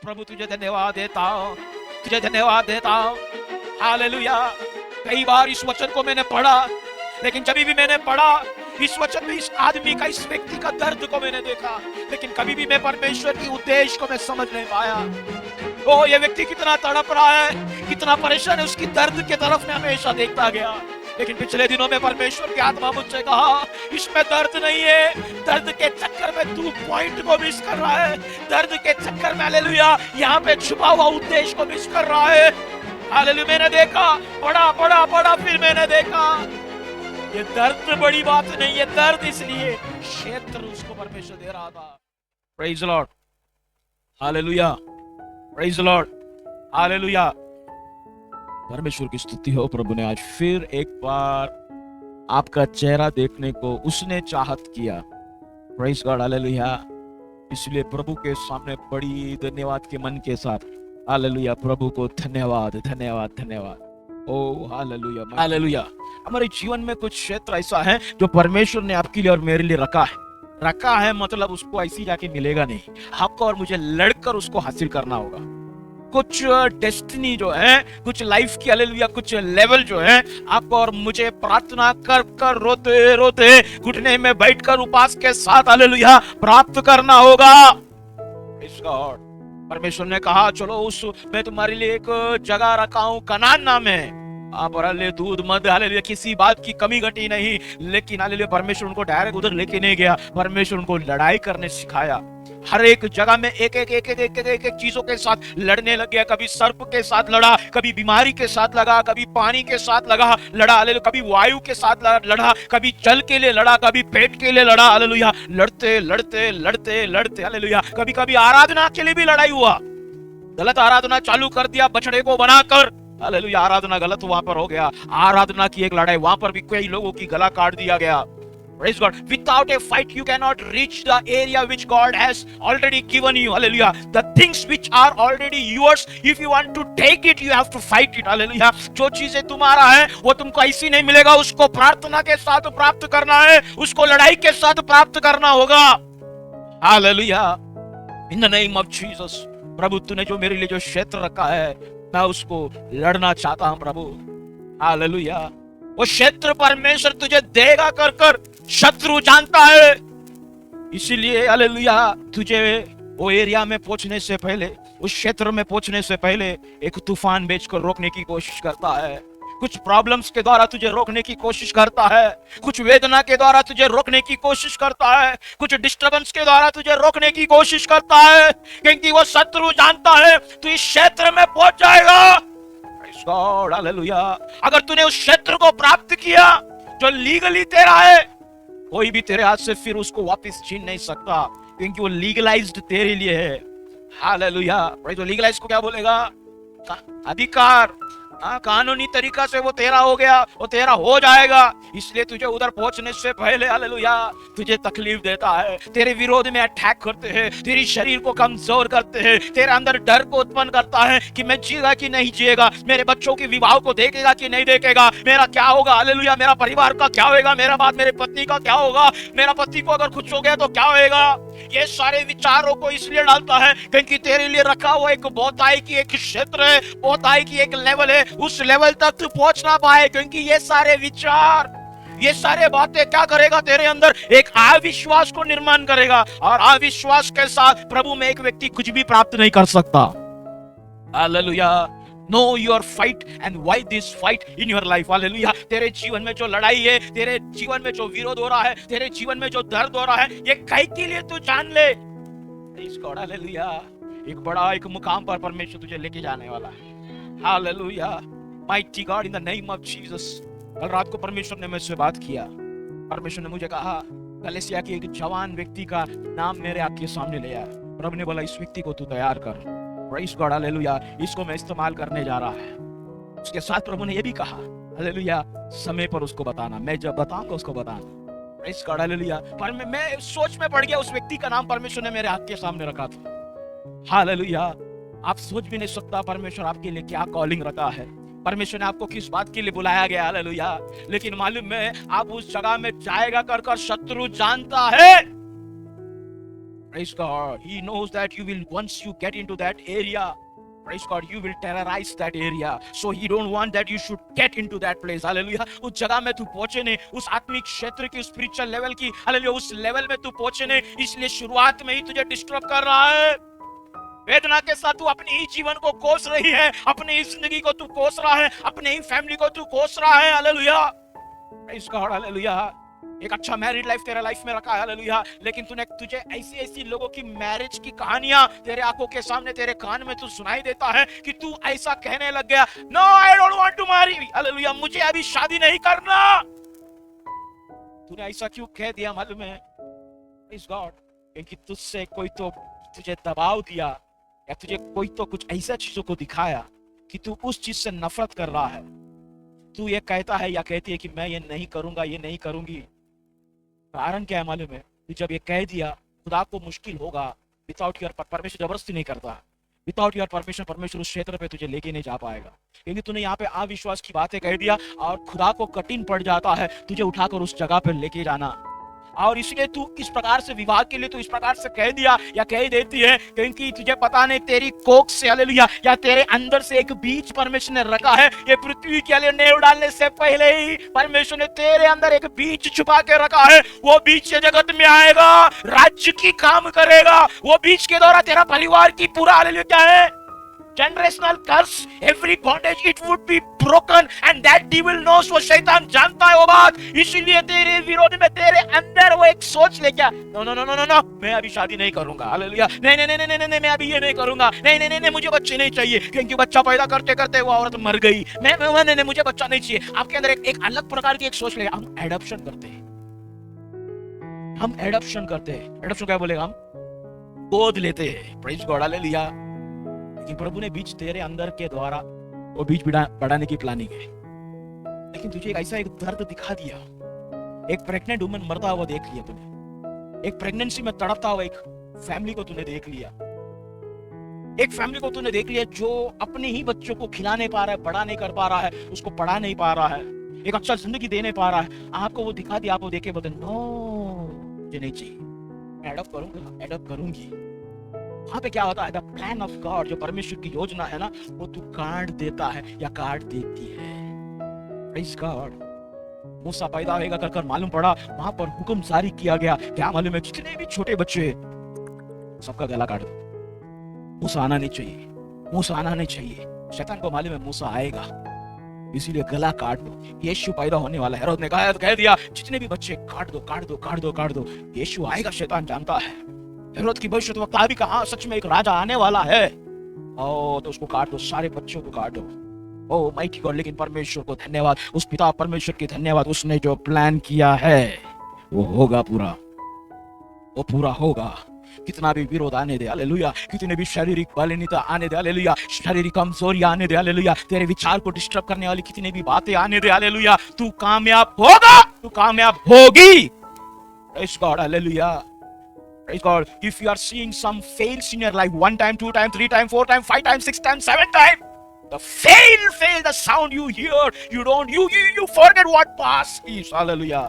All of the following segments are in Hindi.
प्रभु तुझे धन्यवाद देता हूं, तुझे धन्यवाद देता हूं। हालेलुया। कई बार इस वचन को मैंने पढ़ा, लेकिन जब भी मैंने पढ़ा इस वचन में इस आदमी का, इस व्यक्ति का दर्द को मैंने देखा, लेकिन कभी भी मैं परमेश्वर की उद्देश्य को मैं समझ नहीं पाया। ओ ये व्यक्ति कितना तड़प रहा है, कितना परेशान है, उसकी दर्द के तरफ मैं हमेशा देखता गया। लेकिन पिछले दिनों में परमेश्वर की आत्मा मुझसे कहा, इसमें दर्द नहीं है, दर्द के चक्कर में तू पॉइंट को मिस कर रहा है, दर्द के चक्कर में हालेलुया यहाँ पे छुपा हुआ उद्देश्य को मिस कर रहा है। हालेलुया। मैंने देखा, पढ़ा, फिर मैंने देखा ये दर्द बड़ी बात नहीं है, दर्द इसलिए क्षेत्र उसको परमेश्वर दे रहा था। Praise the Lord, hallelujah, praise the Lord, hallelujah. परमेश्वर की स्तुति हो। प्रभु ने आज फिर एक बार आपका चेहरा देखने को उसने चाहत किया। Praise God, hallelujah. इसलिए प्रभु के सामने बड़ी धन्यवाद के मन के साथ हालेलुया प्रभु को धन्यवाद, धन्यवाद, धन्यवाद। ओ हालेलुया, हालेलुया। हमारे जीवन में कुछ क्षेत्र ऐसा है जो परमेश्वर ने आपके लिए और मेरे लिए रखा है, मतलब उसको ऐसी जाके मिलेगा नहीं, आपको और मुझे लड़कर उसको हासिल करना होगा। कुछ डेस्टिनी जो है, कुछ लाइफ की हालेलुया कुछ लेवल जो है, आपको और मुझे प्रार्थना कर कर रोते रोते घुटने में बैठकर उपास के साथ हालेलुया प्राप्त करना होगा। परमेश्वर ने कहा चलो उस मैं तुम्हारे लिए एक जगह रखा हूं, कनान नाम है, आप हालेलुया दूध मद हालेलुया किसी बात की कमी घटी नहीं। लेकिन हालेलुया परमेश्वर उनको डायरेक्ट उधर लेके नहीं गया, परमेश्वर उनको लड़ाई करने सिखाया। हर एक जगह में एक चीजों के साथ लड़ने लग गया। कभी सर्प के साथ लड़ा, कभी बीमारी के साथ लगा, कभी पानी के साथ लगा लड़ा हालेलुया, कभी वायु के साथ लड़ा, कभी जल के लिए लड़ा, कभी पेट के लिए लड़ा हालेलुया। लड़ते लड़ते लड़ते लड़ते हालेलुया कभी कभी आराधना के लिए भी लड़ाई हुआ। गलत आराधना चालू कर दिया बछड़े को बनाकर, हालेलुया आराधना गलत वहां पर हो गया। आराधना की एक लड़ाई, वहां पर भी कई लोगों की गला काट दिया गया। Praise God. Without a fight, you cannot reach the area which God has already given you. Hallelujah. The things which are already yours, if you want to take it, you have to fight it. Hallelujah. जो चीजें तुम्हारा है, वो तुमको ऐसी नहीं मिलेगा, उसको प्रार्थना के साथ प्राप्त करना है, उसको लड़ाई के साथ प्राप्त करना होगा। Hallelujah. In the name of Jesus. प्रभु तूने जो मेरे लिए जो क्षेत्र रखा है, मैं उसको लड़ना चाहता हूं प्रभु। Hallelujah. वो क्षेत्र परमेश्वर तुझे देगा कर कर शत्रु जानता है। इसीलिए हालेलुया तुझे वो एरिया में पहुंचने से पहले, उस क्षेत्र में पहुंचने से पहले एक तूफान भेजकर रोकने की कोशिश करता है। कुछ प्रॉब्लम्स के द्वारा तुझे रोकने की कोशिश करता है, कुछ वेदना के द्वारा तुझे रोकने की कोशिश करता है, कुछ डिस्टर्बेंस के द्वारा तुझे रोकने की कोशिश करता है, क्योंकि वो शत्रु जानता है तू इस क्षेत्र में पहुंच जाएगा। God hallelujah. अगर तूने उस क्षेत्र को प्राप्त किया जो लीगली तेरा है, कोई भी तेरे हाथ से फिर उसको वापस छीन नहीं सकता, क्योंकि वो लीगलाइज्ड तेरे लिए है। हालेलुया। तो लीगलाइज को क्या बोलेगा? अधिकार। कानूनी तरीका से वो तेरा हो गया, वो तेरा हो जाएगा। इसलिए तुझे उधर पहुंचने से पहले हालेलुया तुझे तकलीफ देता है, तेरे विरोध में अटैक करते हैं, तेरी शरीर को कमजोर करते हैं, तेरे अंदर डर को उत्पन्न करता है कि मैं जिएगा कि नहीं जिएगा, मेरे बच्चों के विवाह को देखेगा कि नहीं देखेगा, मेरा क्या होगा हालेलुया, मेरा परिवार का क्या होगा, मेरा बाद मेरे पत्नी का क्या होगा, मेरा पति को अगर कुछ हो गया तो क्या होगा। ये सारे विचारों को इसलिए डालता है क्योंकि तेरे लिए रखा हुआ एक बहुताई की एक क्षेत्र है, बहुताई की एक लेवल है, उस लेवल तक तू पहुंच ना पाए, क्योंकि ये सारे विचार, ये सारे बातें क्या करेगा, तेरे अंदर एक अविश्वास को निर्माण करेगा, और अविश्वास के साथ प्रभु में एक व्यक्ति कुछ भी प्राप्त नहीं कर सकता। Hallelujah. Know your fight and why this fight in your life. Hallelujah. तेरे जीवन में जो लड़ाई है, तेरे जीवन में जो विरोध हो रहा है, तेरे जीवन में जो दर्द हो रहा है, ये काहे के लिए तू जान ले। इसको हालेलुया एक बड़ा एक मुकाम पर परमेश्वर तुझे लेके जाने वाला है। Hallelujah. Mighty God in the name of Jesus। कल रात को परमेश्वर ने मुझसे बात किया। परमेश्वर ने मुझे कहा कलीसिया के एक जवान व्यक्ति का नाम मेरे आंख के सामने ले आया। प्रभु ने बोला इस व्यक्ति को तू तैयार कर। Praise God, hallelujah. इसको मैं इस्तेमाल करने जा रहा है। उसके साथ प्रभु ने यह भी कहा हालेलुया समय पर उसको बताना, मैं जब बताऊंगा उसको बताना। Praise God, hallelujah. पर मैं सोच में पड़ गया, उस व्यक्ति का नाम परमेश्वर ने मेरे हाथ के सामने रखा था। हालेलुया। आप सोच भी नहीं सकता परमेश्वर आपके लिए क्या कॉलिंग रखा है, परमेश्वर ने आपको किस बात के लिए बुलाया गया। हालेलुया। लेकिन मालूम है आप उस जगह में जाएगा कर कर शत्रु जानता है Praise God. He knows that you will, once you get into that area, praise God, you will terrorize that area. So he don't want that you should get into that place. Hallelujah. उस जगह में तू पहुंचे नहीं, उस आत्मिक क्षेत्र की, स्पिरिचुअल लेवल की, हालेलुया, उस लेवल में तू पहुंचे नहीं, इसलिए शुरुआत में ही तुझे डिस्टर्ब कर रहा है। वेदना के साथ तू अपने ही जीवन को कोस रही है, अपनी ही जिंदगी को तू कोस रहा है, अपने ही फैमिली को तू कोस रहा है। Hallelujah, praise God, hallelujah. एक अच्छा मैरिड लाइफ तेरे लाइफ में रखा है, हालेलुया, लेकिन तुझे ऐसी ऐसी लोगों की मैरिज की कहानियां तेरे आंखों के सामने, तेरे कान में तू सुनाई देता है कि तू ऐसा कहने लग गया, no I don't want to marry, hallelujah, मुझे अभी शादी नहीं करना। तूने ऐसा क्यों कह दिया मालूम है? प्रेज़ गॉड, क्योंकि तुझसे कोई तो तुझे दबाव दिया, या तुझे कोई तो कुछ ऐसा चीजों को दिखाया कि तू उस चीज से नफरत कर रहा है। तू ये कहता है या कहती है कि मैं ये नहीं करूंगा, ये नहीं करूंगी। कारण क्या है मालूम है? तू जब ये कह दिया, खुदा को मुश्किल होगा। विदाउट योर परमेश्वर जबरदस्ती नहीं करता, विदाउट योर परमिशन परमेश्वर उस क्षेत्र पे तुझे लेके नहीं जा पाएगा, क्योंकि तूने यहाँ पे अविश्वास की बातें कह दिया और खुदा को कठिन पड़ जाता है तुझे उठाकर उस जगह पे लेके जाना। और इसलिए तू इस प्रकार से विवाह के लिए तू इस प्रकार से कह दिया या कह देती है, क्योंकि तुझे पता नहीं तेरी कोख से, हालेलुया, या तेरे अंदर से एक बीज परमेश्वर ने रखा है। ये पृथ्वी के लिए नेव डालने से पहले ही परमेश्वर ने तेरे अंदर एक बीज छुपा के रखा है। वो बीज से जगत में आएगा, राज्य की काम करेगा। वो बीज के द्वारा तेरा परिवार की पूरा, हालेलुया, क्या है, generational curse, every bondage, it would be broken, and that devil knows, वो शैतान जानता है वो बात। इसीलिए तेरे विरोध में तेरे अंदर वो एक सोच ले क्या, no no no no no, मैं अभी शादी नहीं करूंगा, हालेलुया, नहीं नहीं नहीं नहीं नहीं, मैं अभी ये नहीं करूंगा, नहीं नहीं नहीं, मुझे बच्चे नहीं चाहिए, क्योंकि बच्चा पैदा करते करते वो औरत मर गई, नहीं, मुझे बच्चा नहीं चाहिए। आपके अंदर एक अलग प्रकार की एक सोच ले। हम एडॉप्शन करते हैं, हम एडॉप्शन करते हैं। एडॉप्शन क्या बोलेगा? हम गोद लेते हैं। Praise God, hallelujah. लेकिन प्रभु ने बीज तेरे अंदर के द्वारा वो बीज बढ़ाने की प्लानिंग है, लेकिन तुझे एक ऐसा एक दर्द दिखा दिया। एक प्रेग्नेंट वुमन मरता हुआ देख लिया तूने, एक प्रेगनेंसी में तड़पता हुआ एक फैमिली को तूने देख लिया, एक फैमिली को तूने देख लिया जो अपने ही बच्चों को खिला नहीं पा रहा है, बड़ा नहीं कर पा रहा है, उसको पढ़ा नहीं पा रहा है, एक अच्छा जिंदगी दे नहीं पा रहा है। आपको वो दिखा दिया, आपको देखे बोलते नो, मुझे नहीं चाहिए, मैं एडॉप्ट करूंगा, एडॉप्ट करूंगी। वहां पे क्या होता है? द प्लान ऑफ गॉड, जो परमेश्वर की योजना है ना, वो तू काट देता है या काट देती है। Praise God. मूसा पैदा होगा कर मालूम पड़ा, वहां पर हुक्म जारी किया गया, क्या मालूम है, जितने भी छोटे बच्चे सबका गला काट दो। मूसा आना नहीं चाहिए, मूसा आना नहीं चाहिए। शैतान को मालूम है मूसा आएगा, इसीलिए गला काट दो। यीशु पैदा होने वाला है, हेरोद ने कह दिया जितने भी बच्चे काट दो, काट दो, काट दो, काट दो। यीशु आएगा, शैतान जानता है। हेरोद की भविष्यवाणी भी कहा, सच में एक राजा आने वाला है, ओ तो उसको काट दो, सारे बच्चों को काट दो। ओ माइटी गॉड, लेकिन परमेश्वर को धन्यवाद, उस पिता परमेश्वर की धन्यवाद, उसने जो प्लान किया है वो होगा पूरा, वो पूरा होगा। कितना भी विरोध आने दे, हालेलुया, कितने भी शारीरिक बलहीनता आने दे, हालेलुया, शारीरिक कमजोरी आने दे, हालेलुया, तेरे विचार को डिस्टर्ब करने वाली कितनी भी बातें आने दे, हालेलुया, तू कामयाब होगा, तू कामयाब होगी। Praise God, hallelujah. Praise God. If you are seeing some fails in your life, 1 time, 2 time, 3 time, 4 time, 5 time, 6 time, 7 time, the fail, the sound you hear, you forget what past is. Hallelujah.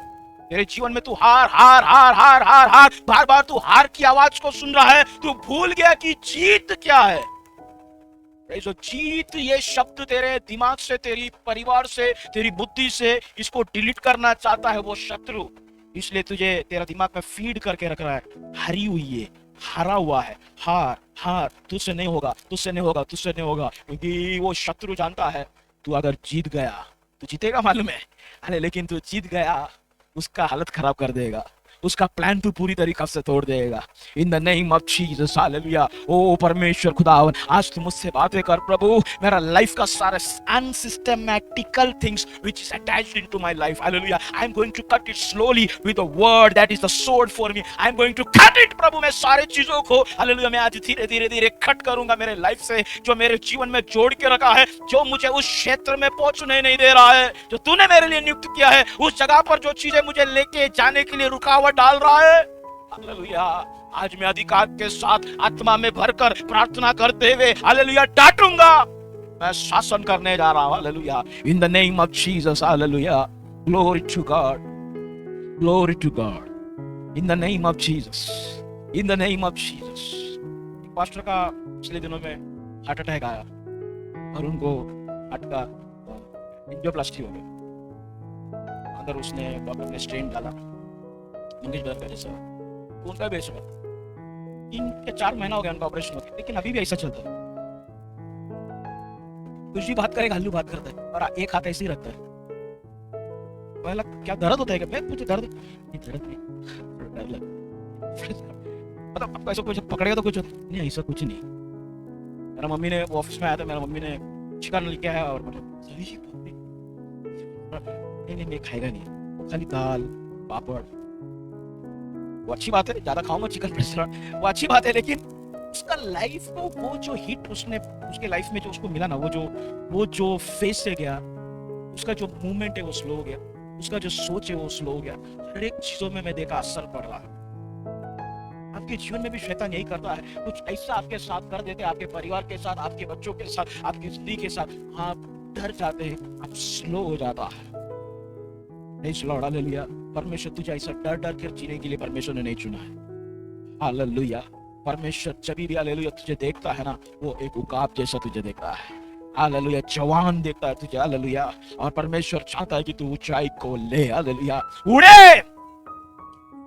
तेरे जीवन में तू हार हार हार हार हार हार बार बार तू हार की आवाज को सुन रहा है, तू भूल गया कि जीत क्या है। जीत ये शब्द तेरे दिमाग से, तेरी परिवार से, तेरी बुद्धि से इसको डिलीट करना चाहता है वो शत्रु, इसलिए तुझे तेरा दिमाग में फीड करके रख रहा है, हरी हुई है, हरा हुआ है, हार हार, तुझसे नहीं होगा, तुझसे नहीं होगा, तुझसे नहीं होगा, क्योंकि वो शत्रु जानता है तू अगर जीत गया तू जीतेगा, मालूम है, अरे लेकिन तू जीत गया उसका हालत खराब कर देगा, उसका प्लान तू पूरी तरीके से तोड़ देगा। In the name of Jesus, hallelujah. ओ परमेश्वर खुदावन, आज तू मुझसे बातें कर प्रभु, मेरा लाइफ का सारा unsystematical things which is attached into my life, hallelujah, I am going to cut it slowly with the word that is the sword for me, I am going to cut it प्रभु, मैं सारे चीजों को, हालेलुया, मैं आज धीरे धीरे धीरे कट करूंगा मेरे लाइफ से, जो मेरे जीवन में जोड़ के रखा है, जो मुझे उस क्षेत्र में पहुंचने नहीं दे रहा है, जो तूने मेरे लिए नियुक्त किया है, उस जगह पर जो चीजें मुझे लेके जाने के लिए रुकावट डाल रहा है, हालेलुया, आज मैं अधिकार के साथ आत्मा में भरकर प्रार्थना करते हुए, हालेलुया, डांटूंगा, मैं शासन करने जा रहा हूं, hallelujah, in the name of Jesus, hallelujah, glory to God, in the name of Jesus, in the name of Jesus. Pastor का पिछले दिनों में हार्ट अटैक आया और उनको हार्ट का एंजियोप्लास्टी हो गया। अंदर उसने डॉक्टर ने स्टेन डाला मंगेश ब्रदर का जैसा, तो उनका बेस हुआ 3 या 4 महीना हो गया उनका ऑपरेशन होते, लेकिन अभी भी ऐसा चलता है। कुछ भी बात करेगा हल्लू बात करता है और एक हाथ ऐसे ही रखता है। पहला क्या दर्द होता है क्या? मैं पूछे दर्द नहीं, डर लग मतलब आपको ऐसा कुछ पकड़ेगा तो कुछ नहीं, ऐसा कुछ नहीं। मेरा मम्मी ने ऑफिस में आया था, मेरा मम्मी ने चिकन लेके आया और मतलब नहीं खाएगा नहीं, वो खाली दाल पापड़, वो अच्छी बात है, ज्यादा खाऊंगा चिकन रेस्टोरेंट, वो अच्छी बात है, लेकिन उसका लाइफ को वो जो हिट उसने उसके लाइफ में जो उसको मिला ना, वो जो फेस से गया, उसका जो मूवमेंट है वो स्लो हो गया, उसका जो सोच है वो स्लो हो गया। हर एक चीजों में मैं देखा असर पड़ रहा है। आपके जीवन में भी शैतान यही करता है, कुछ ऐसा आपके साथ कर देते हैं, आपके परिवार के साथ, आपके बच्चों के साथ, आपकी जिंदगी के साथ, आप डर जाते हैं, आप स्लो हो जाता है। नहीं लौड़ा ले लिया, परमेश्वर तुझे ऐसा डर डर कर जीने के लिए परमेश्वर ने नहीं चुना है। हालेलुया। परमेश्वर जब भी हालेलुया तुझे देखता है ना, वो एक उकाब जैसा तुझे देखता है। हालेलुया, जवान देखता है तुझे। हालेलुया, और परमेश्वर चाहता है कि तू ऊंचाई को ले। हालेलुया, उड़े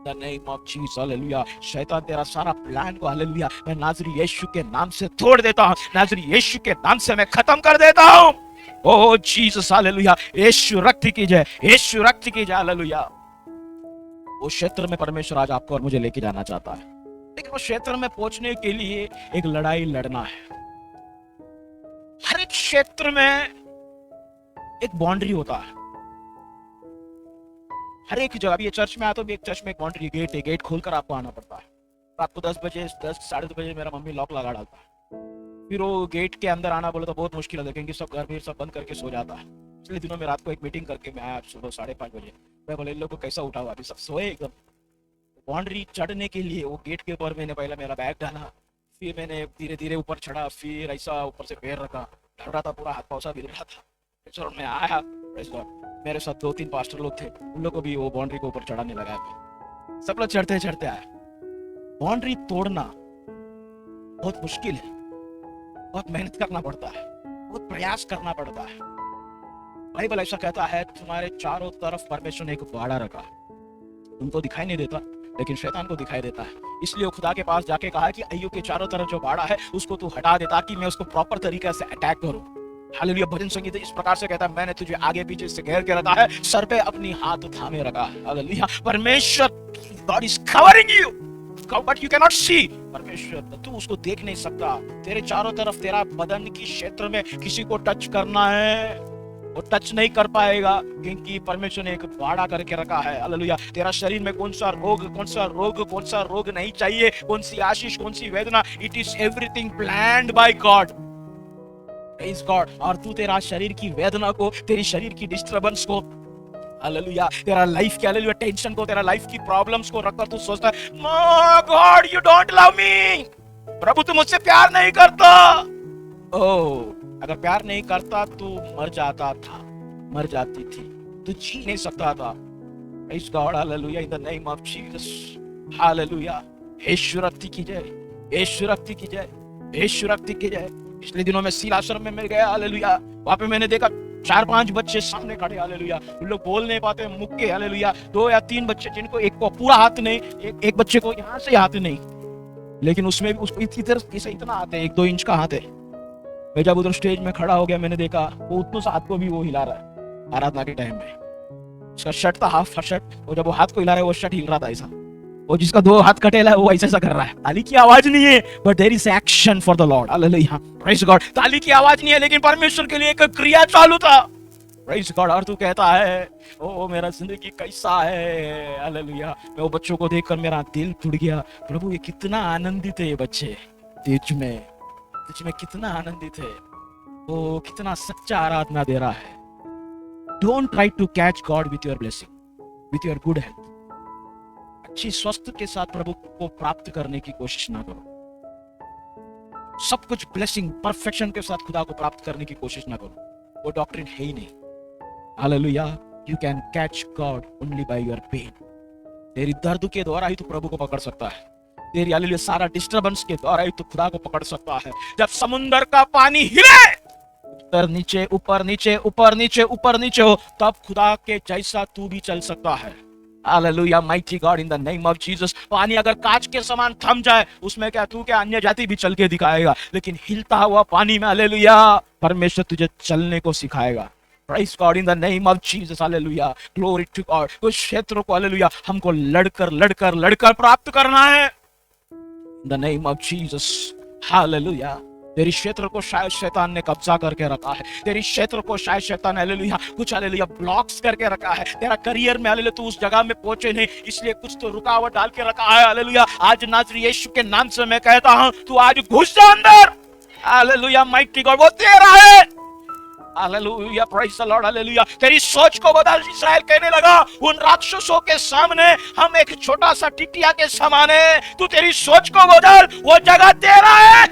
the name of Jesus. Hallelujah, शैतान तेरा सारा प्लान को हालेलुया मैं नाज़री यीशु के नाम से तोड़ देता हूं, नाज़री यीशु के नाम से मैं खत्म कर देता हूं। ओ जीसस, हालेलुया, यीशु रक्त की जय, यीशु रक्त की जय। हालेलुया, वो क्षेत्र में परमेश्वर आज आपको और मुझे लेके जाना चाहता है, लेकिन वो क्षेत्र में पहुंचने के लिए एक लड़ाई लड़ना है। हर एक क्षेत्र में एक बाउंड्री होता है, हर एक जगह। अभी ये चर्च में आया तो भी एक चर्च में एक बाउंड्री, गेट है, गेट खोलकर आपको आना पड़ता है। रात को 10 बजे 10 साढ़े 10 बजे मेरा मम्मी लॉक लगा डालता है, फिर वो गेट के अंदर आना बोले तो बहुत मुश्किल है, क्योंकि सब घर में सब बंद करके सो जाता है। पिछले दिनों में रात को एक मीटिंग करके मैं आया सुबह 5:30 बजे। मैं बोले इन लोग को कैसा उठा हुआ, अभी सब सोए एकदम। बाउंड्री चढ़ने के लिए वो गेट के ऊपर मैंने पहले मेरा बैग डाला, फिर मैंने धीरे धीरे ऊपर चढ़ा, फिर ऐसा ऊपर से पैर रखा, डर रहा था, पूरा हाथ पाँव सा बिगड़ रहा था। चलो मैं आया, मेरे साथ 2-3 पास्टर लोग थे, उन लोग को भी वो बाउंड्री को ऊपर चढ़ाने लगा। सब लोग चढ़ते चढ़ते आए। बाउंड्री तोड़ना बहुत मुश्किल है, बहुत मेहनत करना पड़ता है, बहुत प्रयास करना पड़ता है। बाइबल ऐसा कहता है, तुम्हारे चारों तरफ परमेश्वर ने एक बाड़ा रखा, तुमको दिखाई नहीं देता लेकिन शैतान को दिखाई देता है। इसलिए वो खुदा के पास जाके कहा कि अय्यूब के चारों तरफ जो बाड़ा है उसको तू हटा दे, ताकि मैं उसको प्रॉपर तरीके से अटैक करूं। हालेलुया, भजन संगीत इस प्रकार से कहता है, मैंने तुझे आगे पीछे से घेर के रखा है, सर पे अपनी हाथ थामे रखा है। हालेलुया, परमेश्वर, God is covering you but you can not see. परमेश्वर, तू उसको देख नहीं सकता, तेरे चारों तरफ तेरा बदन की क्षेत्र में किसी को टच करना है, वो टच नहीं कर पाएगा, क्योंकि परमेश्वर ने एक बाड़ा करके रखा है। हालेलुया, तेरा शरीर में कौन सा रोग नहीं चाहिए, कौन सी आशीष, कौन सी वेदना, it is everything planned by God. Praise God. और तू तेरा शरीर की वेदना को, तेरी शरीर की डिस्टर्बेंस को, हालेलुया, तेरा लाइफ की हालेलुया टेंशन को, तेरा लाइफ की प्रॉब्लम्स को रखकर तू सोचता है, my God you don't love me, प्रभु तू मुझसे प्यार नहीं करता। ओह, अगर प्यार नहीं करता तू मर जाता था, मर जाती थी, तू जी नहीं सकता था। Praise God, hallelujah, in the name of Jesus. Hallelujah, Yeshu रक्त की जय, यीशु रक्त की जय, यीशु रक्त की जय। पिछले दिनों में सील आश्रम में मैं गया, हालेलुया, वहां पे मैंने देखा 4-5 बच्चे सामने खड़े, हालेलुया, उन लोग बोल नहीं पाते मुक्के, हालेलुया, 2 या 3 बच्चे जिनको एक को पूरा हाथ नहीं, एक बच्चे को यहाँ से हाथ नहीं, लेकिन उसमें भी उसको इतना हाथ है, 1-2 इंच का हाथ है। मैं जब उधर स्टेज में खड़ा हो गया, मैंने देखा वो उतने से हाथ को भी वो हिला रहा है आराधना के टाइम में। उसका शर्ट था हाफ शर्ट, और जब वो हाथ को हिला रहा है वो शर्ट हिल रहा था ऐसा, वो जिसका 2 हाथ कटेला है वो ऐसा कर रहा है। ताली की आवाज नहीं है, but there is action for the Lord. Hallelujah, praise God. ताली की आवाज नहीं है, लेकिन परमेश्वर के लिए एक क्रिया चालू था। Praise God. और तू कहता है, ओ मेरा जिंदगी कैसा है, हालेलुया, मैं वो बच्चों को देखकर मेरा दिल टूट गया। प्रभु ये कितना आनंदित है ये बच्चे, तुझ में कितना आनंदित है, वो कितना सच्चा आराधना दे रहा है। Don't try to catch God with your blessing, with your good health. अच्छी स्वस्थ के साथ प्रभु को प्राप्त करने की कोशिश ना करो। सब कुछ ब्लेसिंग परफेक्शन के साथ खुदा को प्राप्त करने की कोशिश ना करो, वो डॉक्ट्रिन है ही नहीं। Hallelujah, you can catch God only by your pain. तेरी दर्द के द्वारा ही तू प्रभु को पकड़ सकता है। तेरी हालेलुया सारा डिस्टरबेंस के द्वारा ही तू खुदा को पकड़ सकता है। जब समुंदर का पानी हिले, ऊपर नीचे ऊपर नीचे ऊपर नीचे ऊपर नीचे हो, तब खुदा के जैसा तू भी चल सकता है। Hallelujah, mighty God, in the name of Jesus. पानी अगर कांच के समान थम जाए, उसमें क्या तू क्या अन्य जाति भी चल के दिखाएगा, लेकिन हिलता हुआ पानी में हालेलुया परमेश्वर तुझे चलने को सिखाएगा। Praise God in the name of Jesus, hallelujah, glory to God. कुछ क्षेत्रों को हालेलुया हमको लड़कर लड़कर लड़कर प्राप्त करना है। In the name of Jesus, hallelujah. तेरी क्षेत्र को शायद शैतान ने कब्जा करके रखा है, तेरी क्षेत्र को शायद शैतान हालेलुया कुछ हालेलुया ब्लॉक्स करके रखा है। तेरा करियर में हालेलुया तू उस जगह में पहुंचे नहीं, इसलिए कुछ तो रुकावट डाल के रखा है। हालेलुया, आज नाज़री यीशु के नाम से मैं कहता हूं, तू आज घुस जा अंदर। हालेलुया, माइटी गॉड, वो तेरा है। Hallelujah, praise the Lord, hallelujah. तेरी सोच को बदल। इस्राएल कहने लगा उन राक्षसों के सामने हम एक छोटा सा टिटिया के समान है, तू तेरी सोच को बदल, वो जगह तेरा है।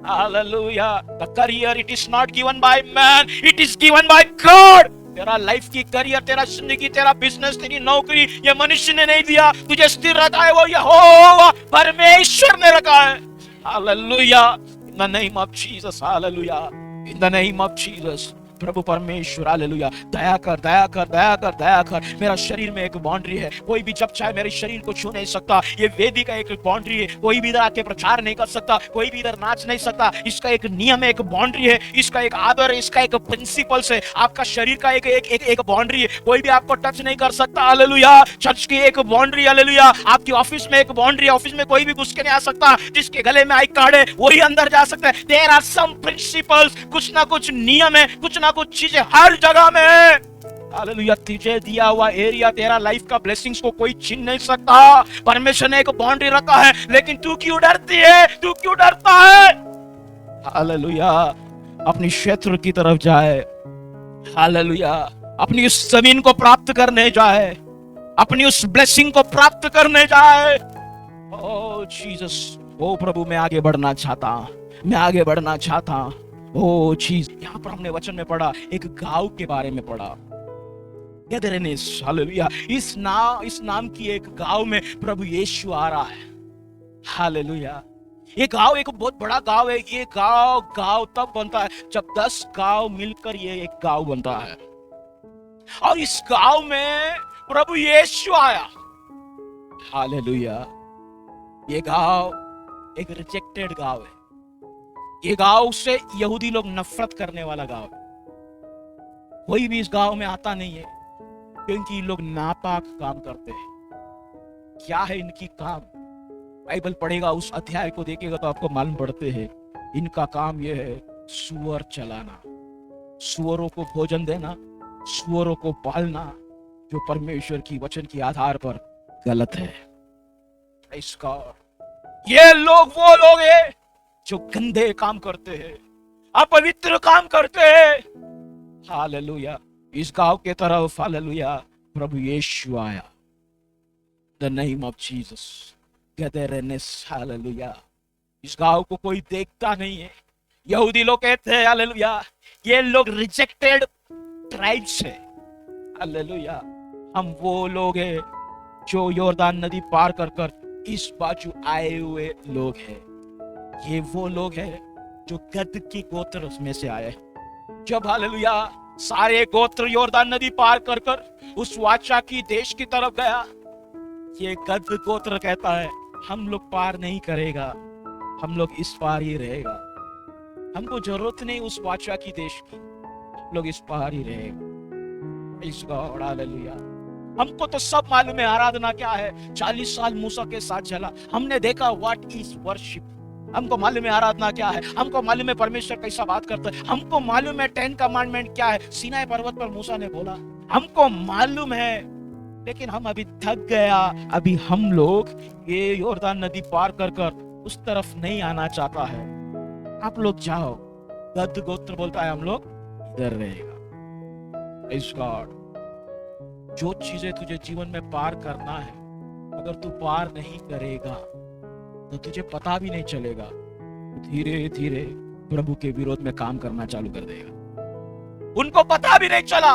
Hallelujah. The career, it is not given by man, it is given by God. तेरा लाइफ की करियर, तेरा जिंदगी, तेरा बिजनेस, तेरी नौकरी ये मनुष्य ने नहीं दिया, तुझे स्थिर रखा है वो यहोवा परमेश्वर ने रखा है। Hallelujah. In the name of Jesus. Hallelujah. In the name of Jesus. प्रभु परमेश्वर, हालेलुया, दया कर दया कर दया कर दया कर। मेरा शरीर में एक बाउंड्री है, कोई भी जब चाहे मेरे शरीर को छू नहीं सकता। ये वेदी का एक बाउंड्री है, कोई भी इधर आके प्रचार नहीं कर सकता, कोई भी इधर नाच नहीं सकता। इसका एक नियम है, एक बाउंड्री है, इसका एक आदर है, इसका एक प्रिंसिपल्स है। आपका शरीर का एक एक एक, एक बाउंड्री है, कोई भी आपको टच नहीं कर सकता। हालेलुया, चर्च की एक बाउंड्री, हालेलुया, आपकी ऑफिस में एक बाउंड्री है, ऑफिस में कोई भी घुस के नहीं आ सकता। जिसके गले में आई कार्ड है वही अंदर जा सकता है। देयर आर सम प्रिंसिपल्स, कुछ ना कुछ नियम है, कुछ ना कुछ चीजें हर जगह में है। हालेलुया, तुझे दिया हुआ एरिया, तेरा लाइफ का ब्लेसिंग्स को कोई छीन नहीं सकता। परमेश्वर ने एक बाउंड्री रखा है, लेकिन तू क्यों डरती है, तू क्यों डरता है? हालेलुया, अपनी क्षेत्र की तरफ जाए। हालेलुया, अपनी उस जमीन को प्राप्त करने जाए, अपनी उस ब्लेसिंग को प्राप्त करने जाए। ओ जीसस, ओ प्रभु, मैं आगे बढ़ना चाहता हूं, मैं आगे बढ़ना चाहता हूं। ओ चीज, यहाँ पर हमने वचन में पढ़ा, एक गांव के बारे में पढ़ा, गदरेनेस। हालेलुया, इस नाम की एक गांव में प्रभु यीशु आ रहा है। हालेलुया, ये गांव एक बहुत बड़ा गांव है। ये गांव तब बनता है जब 10 गांव मिलकर ये एक गांव बनता है, और इस गांव में प्रभु यीशु आया। हालेलुया, ये गांव एक रिजेक्टेड गांव है। ये गांव से यहूदी लोग नफरत करने वाला गांव है। कोई भी इस गांव में आता नहीं है, क्योंकि लोग नापाक काम करते हैं। क्या है इनकी काम? बाइबल पढ़ेगा, उस अध्याय को देखेगा तो आपको मालूम पड़ते हैं। इनका काम यह है सुअर चलाना, सुअरों को भोजन देना, सुअरों को पालना, जो परमेश्वर की वचन के आधार पर गलत है। इसका ये लोग वो लोग हैं जो गंदे काम करते हैं, अपवित्र काम करते हैं। हालेलुया, इस गांव के तरफ हालेलुया प्रभु यीशु आया। The name of Jesus, Gadarenes. Hallelujah, इस गांव को कोई देखता नहीं है। यहूदी लोग कहते हैं हालेलुया ये लोग रिजेक्टेड ट्राइब्स है। हालेलुया, हम वो लोग हैं जो यॉर्दान नदी पार कर कर इस बाजू आए हुए लोग हैं। ये वो लोग हैं जो गद की गोत्र में से आए। जब हालेलुया सारे गोत्र यॉर्दान नदी पार कर कर उस वाचा की देश की तरफ गया, ये गद गोत्र कहता है हम लोग पार नहीं करेगा, हम लोग इस पार ही रहेगा, हमको जरूरत नहीं उस वाचा की देश की, हम लोग इस पार ही रहेगा। इस गॉड, हालेलुया, हमको तो सब मालूम है आराधना क्या है। 40 साल मूसा के साथ चला, हमने देखा व्हाट इज वर्शिप। हमको मालूम है आराधना क्या है, हमको मालूम है परमेश्वर कैसा बात करता है, हमको मालूम है 10 कमांडमेंट क्या है, सीनाई पर्वत पर मूसा ने बोला, हमको मालूम है। लेकिन हम अभी थक गया, अभी हम लोग ये यॉर्दान नदी पार कर कर उस तरफ नहीं आना चाहता है। आप लोग जाओ। गद गोत्र बोलता है हम लोग इधर रहेगा। इस गॉड, जो चीजें तुझे जीवन में पार करना है, अगर तू पार नहीं करेगा तो तुझे पता भी नहीं चलेगा, धीरे धीरे प्रभु के विरोध में काम करना चालू कर देगा। उनको पता भी नहीं चला,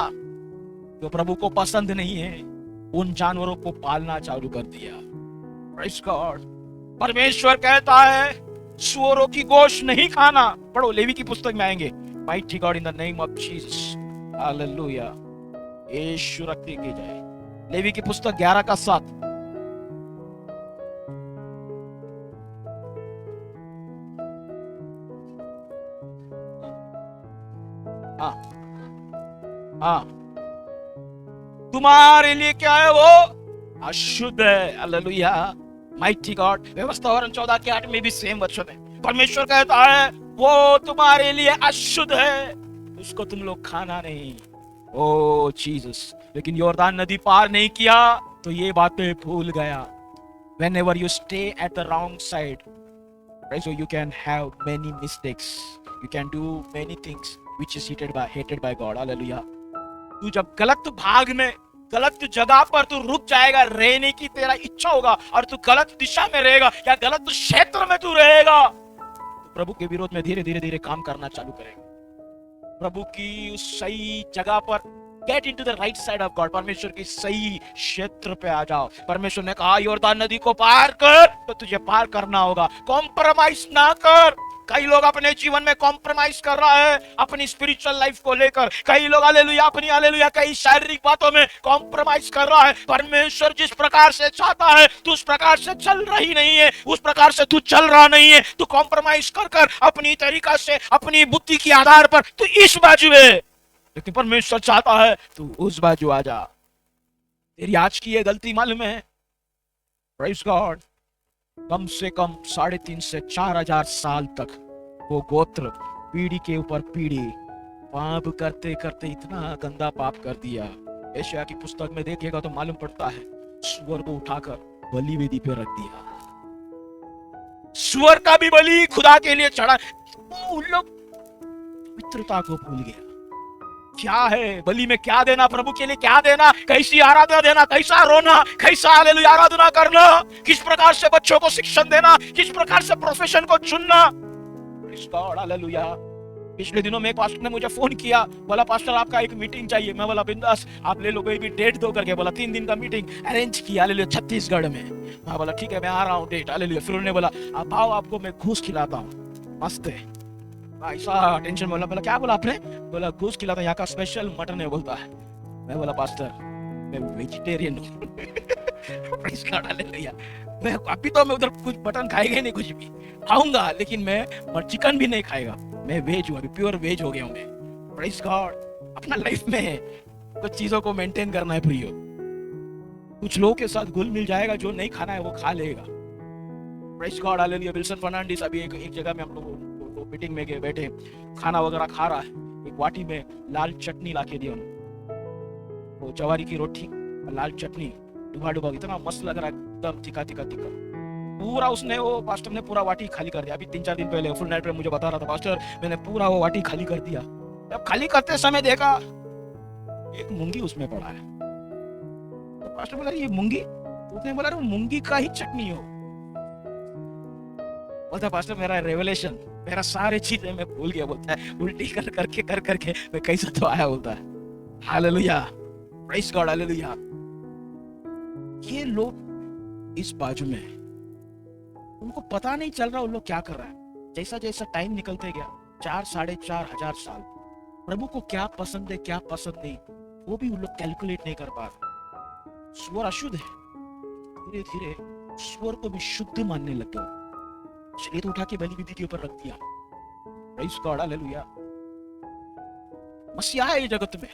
जो प्रभु को पसंद नहीं है उन जानवरों को पालना चालू कर दिया। प्रेज़ गॉड, परमेश्वर कहता है सुअरों की गोश्त नहीं खाना। पढ़ो, लेवी की पुस्तक में आएंगे। Mighty God in the name of Jesus, hallelujah, Yeshu रखते की जाए। लेवी की पुस्तक 11 का 7। हाँ हाँ, तुम्हारे लिए क्या है? वो अशुद्ध है। Hallelujah, mighty God. व्यवस्था और 14 के 8 में भी सेम वचन है। परमेश्वर कहता है वो तुम्हारे लिए अशुद्ध है, उसको तुम लोग खाना नहीं। ओ जीसस। लेकिन यॉर्दान नदी पार नहीं किया तो ये बातें भूल गया। Whenever you stay at the wrong side, right, so you can have many mistakes, you can do many things which is hated by God. Hallelujah. तू जब गलत भाग में, गलत जगह पर तू रुक जाएगा, रहने की तेरा इच्छा होगा, और तू गलत दिशा में रहेगा या गलत क्षेत्र में तू रहेगा, तो प्रभु के विरोध में धीरे धीरे काम करना चालू करेगा। प्रभु की उस सही जगह पर get into the right side of God, परमेश्वर की सही क्षेत्र पे आ जाओ। परमेश्वर ने कहा यॉर्दान नदी को पार कर, तो तुझे पार करना होगा। कॉम्प्रोमाइज ना कर। कई लोग अपने जीवन में कॉम्प्रोमाइज कर रहा है अपनी स्पिरिचुअल लाइफ को लेकर। कई लोग हालेलुया अपनी हालेलुया कई शारीरिक बातों में कॉम्प्रोमाइज कर रहा है। परमेश्वर जिस प्रकार से चाहता है तू उस प्रकार से चल रही नहीं है, उस प्रकार से तू चल रहा नहीं है। तू कॉम्प्रोमाइज कर कर अपनी तरीका से, अपनी बुद्धि के आधार पर तू इस बाजू है, लेकिन परमेश्वर चाहता है तू उस बाजू आ जा। तेरी आज की ये गलती मालूम है, प्रेज़ गॉड, कम से कम 3.5 से 4,000 साल तक वो गोत्र पीढ़ी के ऊपर पीढ़ी पाप करते करते इतना गंदा पाप कर दिया। यशायाह की पुस्तक में देखिएगा तो मालूम पड़ता है सुअर को उठाकर बलि वेदी पे रख दिया। सुअर का भी बलि खुदा के लिए चढ़ा। उन लोग पवित्रता को भूल गया। क्या है बलि में, क्या देना प्रभु के लिए, क्या देना, कैसी आराधना देना, कैसा रोना, कैसा हालेलुया आराधना करना, किस प्रकार से बच्चों को शिक्षण देना, किस प्रकार से प्रोफेशन को चुनना। हालेलुया। पिछले दिनों में एक पास्टर ने मुझे फोन किया, बोला पास्टर आपका एक मीटिंग चाहिए। मैं बोला बिंदास, आप ले लो, कोई भी डेट दो करके बोला। 3 दिन का मीटिंग अरेंज किया, हालेलुया, छत्तीसगढ़ में। मैं बोला ठीक है मैं आ रहा हूँ डेट, हालेलुया। फिर उन्होंने बोला आप आओ, आपको मैं घूस खिलाता हूँ। मस्त है, ऐसा टेंशन। बोला क्या बोला आपने? बोला घूस खिलाता, यहाँ का स्पेशल मटन है बोलता है। मैं बोला पास्टर मैं वेजिटेरियन हूँ। मैं अभी तो मैं उधर कुछ मटन खाएगा नहीं, कुछ भी खाऊंगा, लेकिन मैं चिकन भी नहीं खाएगा। मैं वेज हूँ, अभी प्योर वेज हो गया हूँ मैं। Praise God. अपना लाइफ में कुछ चीजों को मेंटेन करना है प्रियो। कुछ लोगों के साथ घुल मिल जाएगा, जो नहीं खाना है वो खा लेगा। Praise God, hallelujah. Wilson Fernandes अभी एक जगह में हम लोग मीटिंग में गए, बैठे, खाना वगैरह खा रहा है। एक वाटी में लाल चटनी लाके दिया उन्होंने, वो जवारी की रोटी लाल चटनी डुबा डुबा, इतना मस्त लग रहा है, एकदम तीखा तीखा तीखा। पूरा उसने, वो पास्टर ने पूरा वाटी खाली कर दिया। अभी 3-4 दिन पहले फुल नाइट पे मुझे बता रहा था पास्टर मैंने पूरा वो वाटी खाली कर दिया। जब खाली करते समय देखा एक मूंगी उसमें पड़ा है। तो पास्टर बोला ये मूंगी? उसने बोला वो मूंगी का ही चटनी हो। बोलता पास्टर मेरा रेवलेशन, मेरा सारे चीजें मैं भूल गया। बोलता है उल्टी कर करके मैं कैसा तो आया, बोलता है। Hallelujah, praise God, hallelujah. ये लोग इस बाजू में, उनको पता नहीं चल रहा उन लोग क्या कर रहा है। जैसा जैसा टाइम निकलते गया, 4-4,500 साल, प्रभु को क्या पसंद है क्या पसंद नहीं वो भी उन लोग कैलकुलेट नहीं कर पा रहे। स्वर अशुद्ध है, धीरे धीरे स्वर को भी शुद्ध मानने लग गए। शरीर उठा के बलि विधि के ऊपर रख दिया। Praise God, hallelujah. मसीहा आया ये जगत में,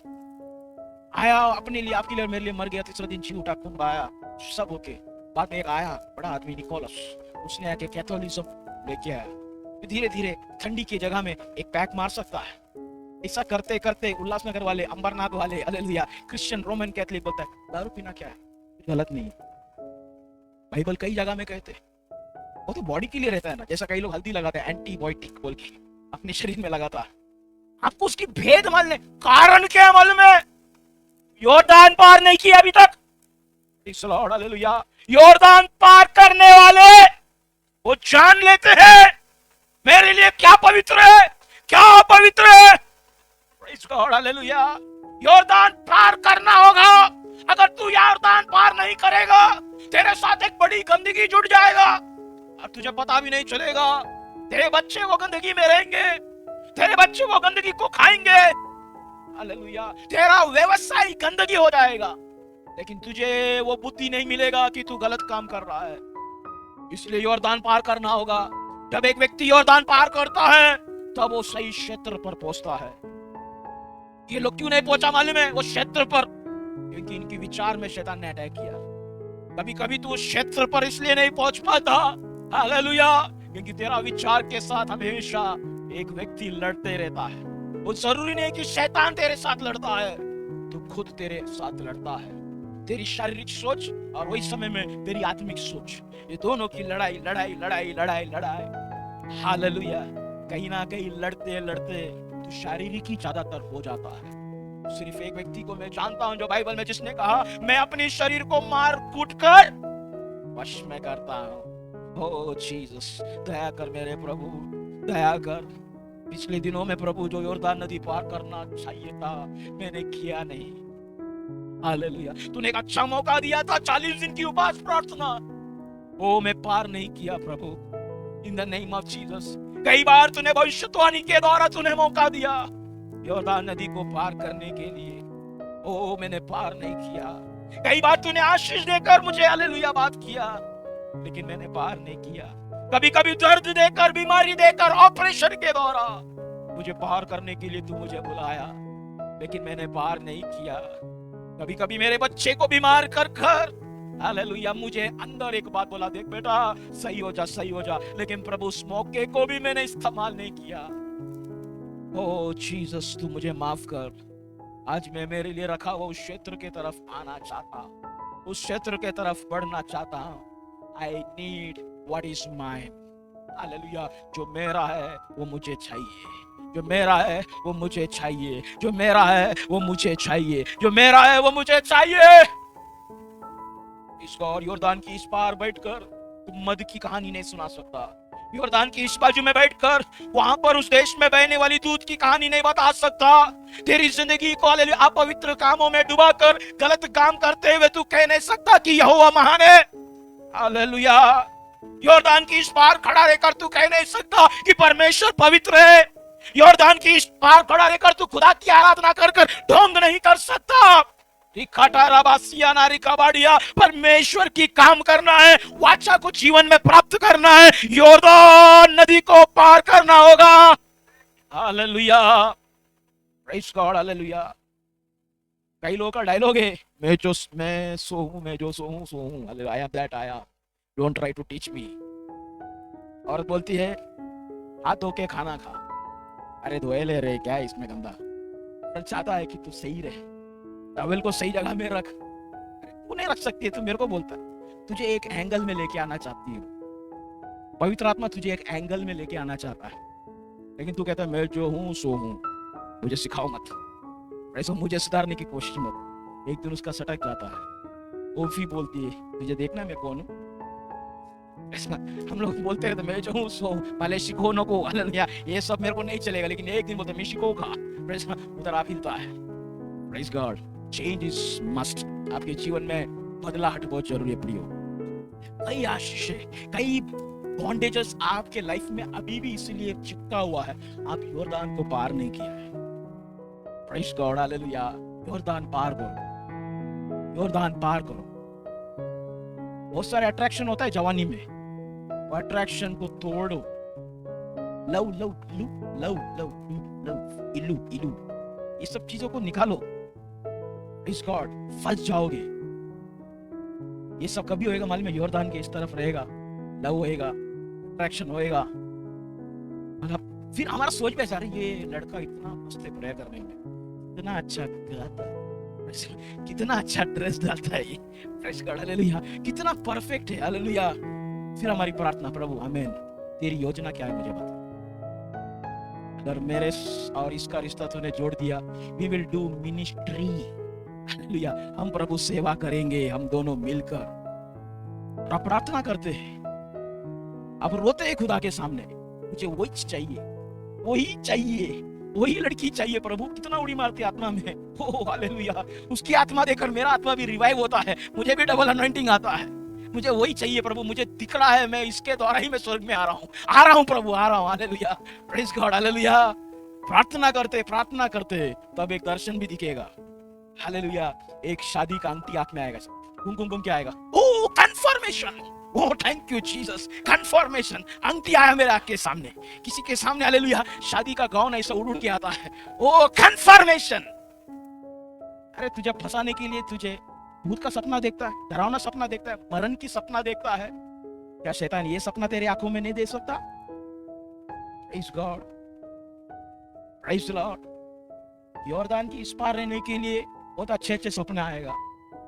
आया अपने लिए, आपके लिए और मेरे लिए मर गया, तीसरा दिन जी उठा, खून बहाया, सब होके। बाद में एक आया बड़ा आदमी निकोलस, उसने आके कैथोलिज्म लेके आया। धीरे धीरे ठंडी की जगह में एक पैक मार सकता है। ऐसा करते करते उल्लासनगर वाले, अंबरनाथ वाले, हालेलुया, क्रिश्चियन, रोमन कैथोलिक बोलता है दारू पीना क्या है, गलत नहीं है। बाइबल कई जगह में कहते हैं वो तो बॉडी के लिए रहता है ना, जैसा कई लोग हल्दी लगाते हैं एंटीबायोटिक बोल के अपने शरीर में लगाता है। आपको उसकी भेद मालूम है, कारण क्या मालूम है? यॉर्दान पार नहीं किया अभी तक। हालेलुया। यॉर्दान पार करने वाले वो जान लेते हैं मेरे लिए क्या पवित्र है, क्या अपवित्र है। Praise God, hallelujah. यॉर्दान पार करना होगा। अगर तू यॉर्दान पार नहीं करेगा तेरे साथ एक बड़ी गंदगी जुड़ जाएगा। और तुझे पता भी नहीं चलेगा। तेरे बच्चे वो गंदगी में रहेंगे, तेरे बच्चे वो गंदगी को खाएंगे। हालेलुया। तेरा व्यवसाय गंदगी हो जाएगा, लेकिन तुझे वो बुद्धि नहीं मिलेगा कि तू गलत काम कर रहा है। इसलिए यॉर्दान पार करना होगा। जब एक व्यक्ति यॉर्दान पार करता है तब वो सही क्षेत्र पर पहुंचता है। ये लोग क्यों नहीं पहुंचा मालूम है? वो क्षेत्र पर, क्योंकि इनके विचार में शैतान ने अटैक किया। कभी कभी तू उस क्षेत्र पर इसलिए नहीं पहुंच पाता, हालेलुया, क्योंकि तेरा विचार के साथ हमेशा एक व्यक्ति लड़ते रहता है। वो जरूरी नहीं कि शैतान तेरे साथ लड़ता है, तू खुद तेरे साथ लड़ता है। तेरी शारीरिक सोच और वही समय में तेरी आत्मिक सोच, ये दोनों की लड़ाई लड़ाई लड़ाई लड़ाई लड़ाई। हालेलुया। कहीं ना कहीं लड़ते लड़ते तू शारीरिक ही ज्यादातर हो जाता है। सिर्फ एक व्यक्ति को मैं जानता हूं जो बाइबल में जिसने कहा, मैं अपने शरीर को मार कूट कर वश में करता हूं। ओ जीसस, दया कर मेरे प्रभु, दया कर। पिछले दिनों में प्रभु जो यॉर्दान नदी पार करना चाहिए था, मैंने किया नहीं। हालेलुया। तूने एक अच्छा मौका दिया था, 40 दिन की उपवास प्रार्थना, ओ मैं पार नहीं किया प्रभु। In the name of Jesus. कई बार तूने भविष्यवाणी के द्वारा तूने मौका दिया यॉर्दान नदी को पार करने के लिए, ओ मैंने पार नहीं किया। कई बार तूने आशीष देकर मुझे हालेलुया बात किया, लेकिन मैंने पार नहीं किया। कभी कभी दर्द देकर, बीमारी देकर, ऑपरेशन के द्वारा मुझे पार करने के लिए तू मुझे बुलाया, लेकिन मैंने पार नहीं किया। कभी कभी मेरे बच्चे को बीमार कर कर, हालेलुया, मुझे अंदर एक बात बोला, देख बेटा सही हो जा, सही हो जा, लेकिन प्रभु उस मौके को भी मैंने इस्तेमाल नहीं किया। ओ जीसस, तू मुझे माफ कर। आज मैं मेरे लिए रखा हुआ उस क्षेत्र के तरफ आना चाहता हूं, उस क्षेत्र के तरफ बढ़ना चाहता हूं। I need what is mine. Hallelujah. जो मेरा है वो मुझे चाहिए, जो मेरा है वो मुझे चाहिए, जो मेरा है वो मुझे चाहिए, जो मेरा है वो मुझे चाहिए। इसको और यॉर्दान की इस पार बैठकर तुम मद की कहानी नहीं सुना सकता। यॉर्दान की इस बाजू में बैठकर वहां पर उस देश में बहने वाली दूध की कहानी नहीं बता सकता। तेरी जिंदगी को अपवित्र कामों में डुबाकर गलत काम करते हुए तू कह नहीं सकता कि यहोवा महान है। हालेलुया। यॉर्दान की इस पार खड़ा रहकर तू कह नहीं सकता कि परमेश्वर पवित्र है। यॉर्दान की इस पार खड़ा रहकर तू खुदा की आराधना कर कर ढोंग नहीं कर सकता। परमेश्वर की काम करना है, वाचा को जीवन में प्राप्त करना है, यॉर्दान नदी को पार करना होगा। Hallelujah, praise God, hallelujah. कई लोगों का डायलॉग है, मैं जो सो हूं, I am that I am, don't try to teach me. औरत बोलती है, हाथ धो के खाना खा। अरे धोए ले रहे, क्या है इसमें गंदा? चाहता है कि तू सही रहे, टॉवेल को सही जगह में रख। तू नहीं रख सकती है, तू मेरे को बोलता है। तुझे एक एंगल में लेके आना चाहती है पवित्र आत्मा, तुझे एक एंगल में लेके आना चाहता है, लेकिन तू कहता है मैं जो हूं सो हूं, मुझे सिखाओ मत, ऐसा मुझे सुधारने की कोशिश मत। एक दिन उसका सटक जाता है, वो भी बोलती है तुझे देखना मैं कौन हूं। ऐसा हम लोग बोलते रहते, मैं जो हूं सो पहले सीखो न को, ये सब मेरे को नहीं चलेगा, लेकिन एक दिन बोलते मैं सीखोगा, उधर आप हिलता है। Praise God. Change is must. आपके जीवन में बदलाहट बहुत जरूरी है प्रियो। कई आशीषें, कई बॉन्डेजेस आपके लाइफ में अभी भी इसीलिए चिपका हुआ है, आप यॉर्दान को पार नहीं किया है। Praise God, hallelujah. यॉर्दान पार करो, यॉर्दान पार करो। बहुत सारे अट्रैक्शन होता है जवानी में, वो अट्रैक्शन को तोड़ो। लव लव लू लव लव लव इलू इलू, ये सब चीजों को निकालो। प्रेज़ गॉड, फंस जाओगे। ये सब कभी होएगा मालूम है? यॉर्दान के इस तरफ रहेगा, लव होएगा, अट्रैक्शन होएगा, मतलब फिर हमारा सोच पे जा रही ये लड़का इतना मस्त है प्रेयर करने में, इतना अच्छा गाता है, कितना अच्छा ड्रेस डालता है ये, प्रेज़ गॉड, हालेलुया, कितना परफेक्ट है, हालेलुया। फिर हमारी प्रार्थना, प्रभु आमीन, तेरी योजना क्या है मुझे बता। अगर मेरे और इसका रिश्ता तूने जोड़ दिया, we will do ministry, hallelujah, हम प्रभु सेवा करेंगे, हम दोनों मिलकर। आप प्रार्थना करते हैं, आप रोते हैं खुदा के सामने, मुझे वही चाहिए, वही चाहिए, वही लड़की चाहिए प्रभु। कितना उड़ी मारती आत्मा में, ओ हालेलुया। उसकी आत्मा देखकर मेरा आत्मा भी रिवाइव होता है, मुझे भी डबल अनॉइंटिंग आता है, मुझे वही चाहिए प्रभु, मुझे दिख रहा है मैं इसके द्वारा ही मैं स्वर्ग में आ रहा हूं प्रभु, आ रहा हूं। Hallelujah, praise God, hallelujah. प्रार्थना करते तब एक दर्शन भी दिखेगा। हालेलुया, एक शादी का अंगठी आंख में आएगा, कुमकुम क्या आएगा? Oh confirmation, oh thank you Jesus, confirmation, अंगठी आया मेरे आंख के सामने, किसी के सामने। हालेलुया, शादी का गाउन ऐसा उड़ के आता है, ओ कंफर्मेशन। अरे तुझे फंसाने के लिए तुझे भूत का सपना देखता है, डरावना सपना देखता है, मरण की सपना देखता है। क्या शैतान ये सपना तेरे आंखों में नहीं दे सकता? Praise God, praise Lord. यॉर्दान की इस पार रहने के लिए बहुत अच्छे सपने आएगा।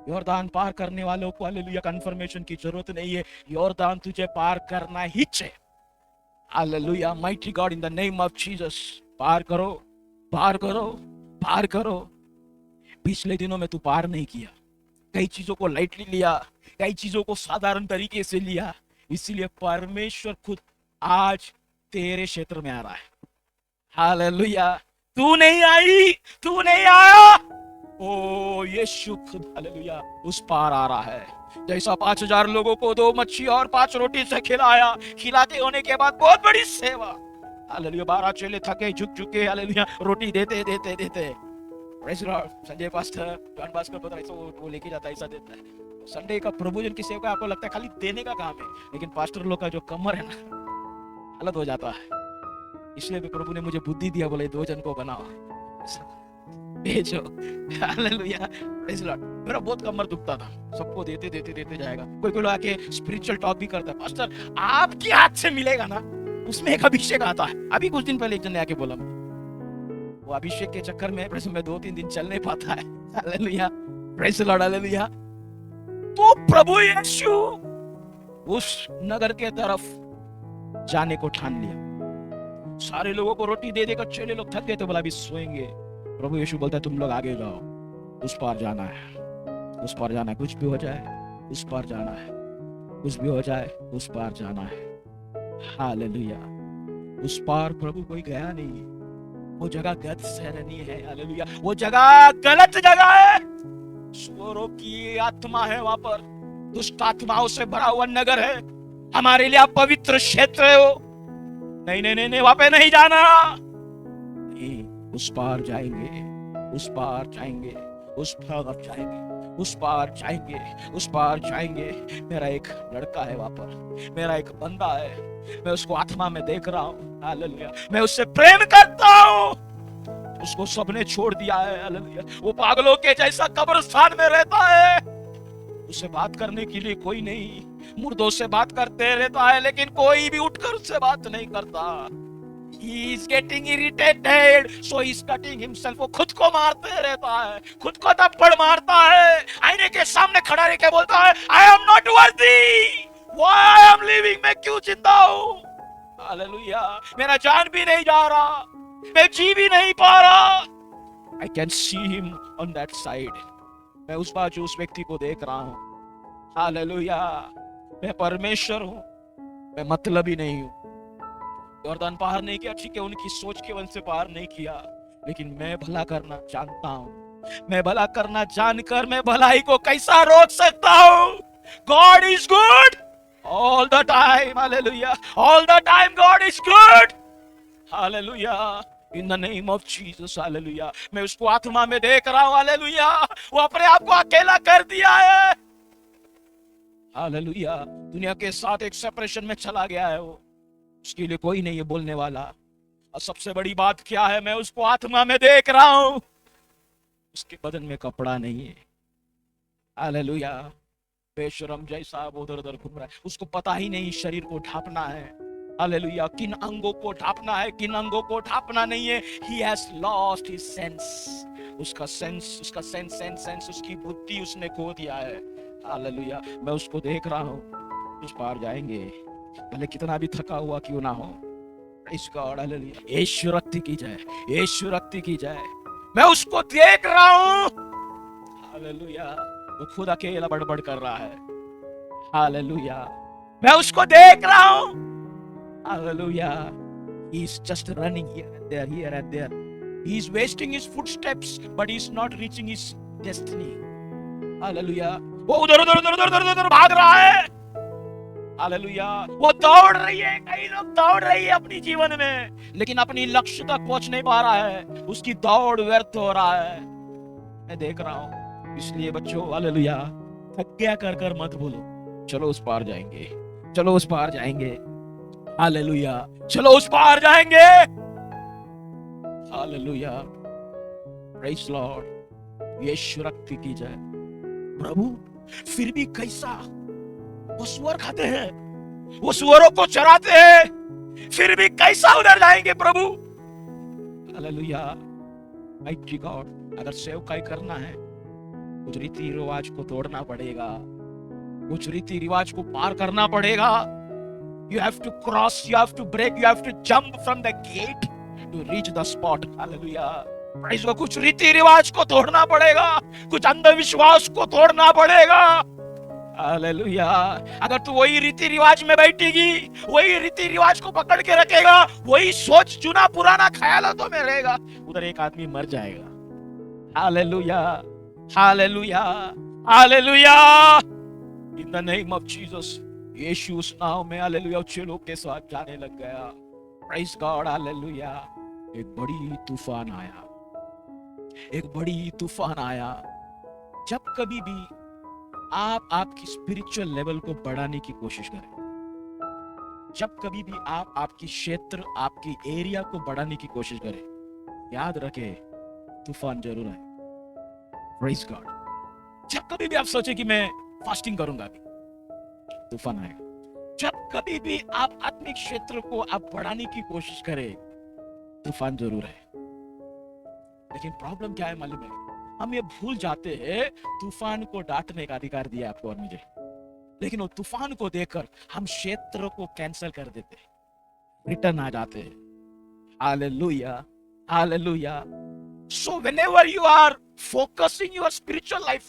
यॉर्दान पार करने वालों को हालेलुया कंफर्मेशन की जरूरत नहीं है, यॉर्दान तुझे पार करना ही चाहिए। Hallelujah, mighty God, in the name of Jesus, पार करो, पार करो, पार करो। पिछले दिनों में तू पार नहीं किया, कई चीजों को लाइटली लिया, कई चीजों को साधारण तरीके से लिया, इसीलिए परमेश्वर खुद आज तेरे क्षेत्र में आ रहा है। हालेलुया, तू नहीं आई, तू नहीं आया, ओ यीशु खुद हालेलुया उस पार आ रहा है। जैसा 5000 लोगों को 2 मच्छी और 5 रोटी से खिलाया, खिलाते होने के बाद बहुत बड़ी सेवा, हालेलुया। 12 चेले थके झुक के हालेलुया रोटी देते देते देते। Praise Lord. Sanjay pastor, John Bhaskar पता ऐसा वो लेके जाता है, ऐसा देता है। संडे का प्रभुजन की सेवा आपको लगता है खाली देने का काम है, लेकिन पास्टर लोग का जो कमर है ना, हालत हो जाता है। इसलिए भी प्रभु ने मुझे बुद्धि दिया, बोले 2 जन को बनाओ, भेजो। Hallelujah, praise Lord. मेरा बहुत कमर दुखता था, सबको देते देते देते जाएगा। कोई कोई लोग आके स्पिरिचुअल टॉक भी करता है, पास्टर आपके हाथ से मिलेगा ना, उसमें एक अभिषेक आता है। अभी कुछ दिन पहले एक जन ने आके बोला, वो अभिषेक के चक्कर में मैं 2-3 दिन चल नहीं पाता है। Hallelujah, praise Lord, hallelujah. तो प्रभु यीशु उस नगर के तरफ जाने को ठान लिया। सारे लोगों को रोटी दे देकर चेले लोग थक गए, तो बोला अभी सोएंगे। प्रभु यीशु बोलता है तुम लोग आगे जाओ, उस पार जाना है, उस पार जाना है, कुछ भी हो जाए उस पार जाना है, कुछ भी हो जाए उस पार जाना है। हालेलुया, उस पार प्रभु कोई गया नहीं, वो जगह गलत सहरनी है। हालेलुया, वो जगह गलत जगह है, सुअरों की आत्मा है वहां पर, दुष्ट आत्माओं से भरा हुआ नगर है। हमारे लिए पवित्र क्षेत्र है वो। नहीं नहीं नहीं, वहां पे नहीं जाना, नहीं, उस पार जाएंगे, उस पार जाएंगे, उस पार जाएंगे, उस पार जाएंगे, उस पार जाएंगे। मेरा एक लड़का है वहां पर, मेरा एक बंदा है, मैं उसको आत्मा में देख रहा हूँ। हालेलुया, मैं उससे प्रेम करता हूँ, उसको सबने छोड़ दिया है। हालेलुया, वो पागलों के जैसा कब्रिस्तान में रहता है, उससे बात करने के लिए कोई नहीं, मुर्दों से बात करते रहता है, लेकिन कोई भी उठकर उससे बात नहीं करता। He is getting irritated, so he is cutting himself. वो खुद को मारते रहता है, खुद को थप्पड़ मारता है, आईने के सामने खड़ा रह के बोलता है I am not worthy, why I am living, मैं क्यों जिंदा हूँ। हालेलुया, मेरा जान भी नहीं जा रहा, मैं जी भी नहीं पा रहा। I can see him on that side, मैं उस बाजू उस व्यक्ति को देख रहा हूँ। हालेलुया, मैं परमेश्वर हूँ, मैं मतलबी नहीं हूँ। यॉर्दान पार नहीं किया, ठीक है, उनकी सोच के वजह से पार नहीं किया, लेकिन मैं भला करना जानता हूँ। मैं भला करना जानकर मैं भलाई को कैसा रोक सकता हूँ। God is good all the time, hallelujah, all the time God is good, hallelujah, in the name of Jesus, hallelujah। मैं उसको आत्मा में देख रहा हूँ, hallelujah, वो अपने आप को अकेला कर दिया है, hallelujah। दुनिया के साथ एक सेपरेशन में चला गया है वो, उसके लिए कोई नहीं है बोलने वाला। और सबसे बड़ी बात क्या है, मैं उसको आत्मा में देख रहा हूं, उसके बदन में कपड़ा नहीं है। हालेलुया, बेशरम जैसा वो उधर उधर घूम रहा है, उसको पता ही नहीं शरीर को ढांपना है। हालेलुया, किन अंगों को ढांपना है, किन अंगों को ढांपना नहीं है। He has lost his sense, उसका सेंस, उसकी बुद्धि उसने खो दिया है। हालेलुया, मैं उसको देख रहा हूं, उस पार जाएंगे, भले कितना भी थका हुआ क्यों ना हो। प्रेज़ गॉड, हालेलुया, यीशु रक्ति की जय, यीशु रक्ति की जय। मैं उसको देख रहा हूं, हालेलुया, वो खुद अकेला बड़बड़ कर रहा है। हालेलुया, मैं उसको देख रहा हूं, hallelujah. He is just running here and there. He is wasting his footsteps, but he is not reaching his destiny. Hallelujah, वो उधर भाग रहा है, हालेलुया। वो दौड़ रही है, कई लोग दौड़ रही है अपनी जीवन में, लेकिन अपनी लक्ष्य तक पहुंच नहीं पा रहा है, उसकी दौड़ व्यर्थ हो रहा है। मैं देख रहा हूं। इसलिए बच्चों, हालेलुया, थक गया कर कर मत बोलो, चलो उस पार जाएंगे, चलो उस पार जाएंगे। हालेलुया, चलो उस पार जाएंगे। Hallelujah, praise Lord. यीशु रक्त की जय। प्रभु, फिर भी कैसा वो सुअर खाते हैं, वो सुअरों को चराते हैं, फिर भी कैसा उधर जाएंगे प्रभु। Hallelujah, mighty God. अगर सेवकाई करना है, कुछ रीति रिवाज को तोड़ना पड़ेगा, कुछ रीति रिवाज को पार करना पड़ेगा। You have to cross, you have to break, you have to jump from the gate to reach the spot. Hallelujah. Praise God. कुछ रीति रिवाज को तोड़ना पड़ेगा, कुछ अंधविश्वास को तोड़ना पड़ेगा। हालेलुया। अगर तू वही रीति रिवाज में बैठेगी, वही रीति रिवाज को पकड़ के रखेगा, वही सोच चुना पुराना ख्यालों में रहेगा, उधर एक आदमी मर जाएगा। Hallelujah, hallelujah, hallelujah. In the name of Jesus. Yeshu उस नाव में, हालेलुया, अच्छे लोग के साथ जाने लग गया। Praise God, hallelujah. एक बड़ी तूफान आया, एक बड़ी तूफान आया। जब कभी भी आप आपकी स्पिरिचुअल लेवल को बढ़ाने की कोशिश करें, जब कभी भी आप आपकी क्षेत्र, आपकी एरिया को बढ़ाने की कोशिश करें, याद रखें, तूफान जरूर आए। Praise God. जब कभी भी आप सोचे कि मैं फास्टिंग करूंगा, अभी तूफान आएगा। जब कभी भी आप आत्मिक क्षेत्र को आप बढ़ाने की कोशिश करें, तूफान जरूर है। लेकिन प्रॉब्लम क्या है मालूम है? हम ये भूल जाते हैं, तूफान को डांटने का अधिकार दिया आपको और मुझे, लेकिन वो तूफान को देखकर हम क्षेत्र को कैंसिल कर देते, रिटर्न आ जाते हैं। Hallelujah, hallelujah. So whenever you are focusing your spiritual life,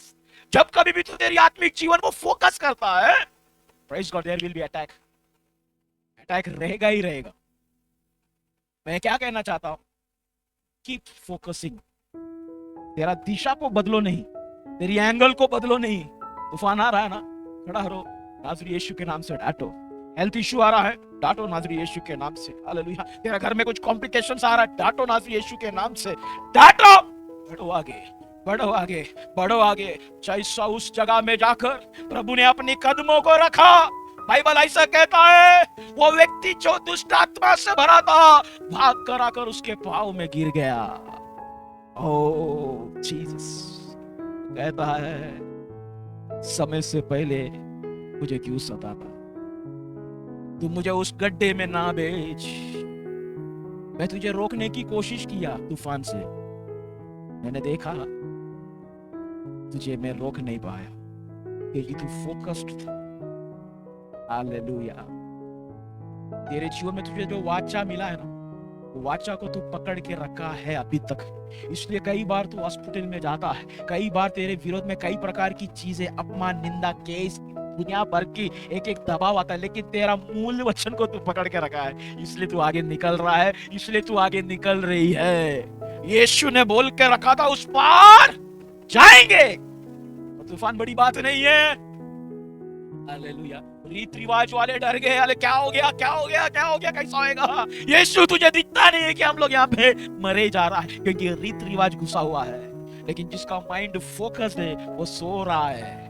जब कभी भी तू तेरी आत्मिक जीवन को फोकस करता है, Praise God, there will be attack. Attack रहेगा ही रहेगा। मैं क्या कहना चाहता हूं? Keep focusing. तेरा दिशा को बदलो नहीं, तेरी एंगल को बदलो नहीं। तूफान आ रहा है ना, खड़ा रहो, नाज़री यीशु के नाम से डांटो। हेल्थ इश्यू आ रहा है, डांटो नाज़री यीशु के नाम से। हालेलुया। तेरा घर में कुछ कॉम्प्लिकेशंस आ रहा है, डांटो नाज़री यीशु के नाम से, डांटो। बढ़ो आगे, बढ़ो आगे, बढ़ो आगे। जैसा उस जगह में जाकर प्रभु ने अपने कदमों को रखा, बाइबल ऐसा कहता है, वो व्यक्ति जो दुष्ट आत्मा से भरा था, भाग कर आकर उसके पांव में गिर गया। ओह जीसस। कहता है, समय से पहले मुझे क्यों सताता? तू मुझे उस गड्ढे में ना भेज। मैं तुझे रोकने की कोशिश किया तूफान से, मैंने देखा तुझे मैं रोक नहीं पाया, क्योंकि तू फोकस्ड था। हालेलुया। तेरे जीवन में तुझे जो वाचा मिला है ना, वो वाचा को तू पकड़ के रखा है अभी तक। इसलिए कई बार तू हॉस्पिटल में जाता है, कई बार तेरे विरोध में कई प्रकार की चीजें, अपमान, निंदा, केस, दुनिया भर की एक एक दबाव आता है, लेकिन तेरा मूल वचन को तू पकड़ के रखा है। इसलिए तू आगे निकल रहा है, इसलिए तू आगे निकल रही है। यीशु ने बोल के रखा था, उस पार जाएंगे। तूफान बड़ी बात नहीं है। हालेलुया। रीत रिवाज वाले डर गए, अरे क्या हो गया, क्या हो गया, क्या हो गया, कैसा होएगा? यीशु तुझे दिखता नहीं है कि हम लोग यहाँ पे मरे जा रहा है, क्योंकि रीत रिवाज घुसा हुआ है। लेकिन जिसका माइंड फोकस है, वो सो रहा है।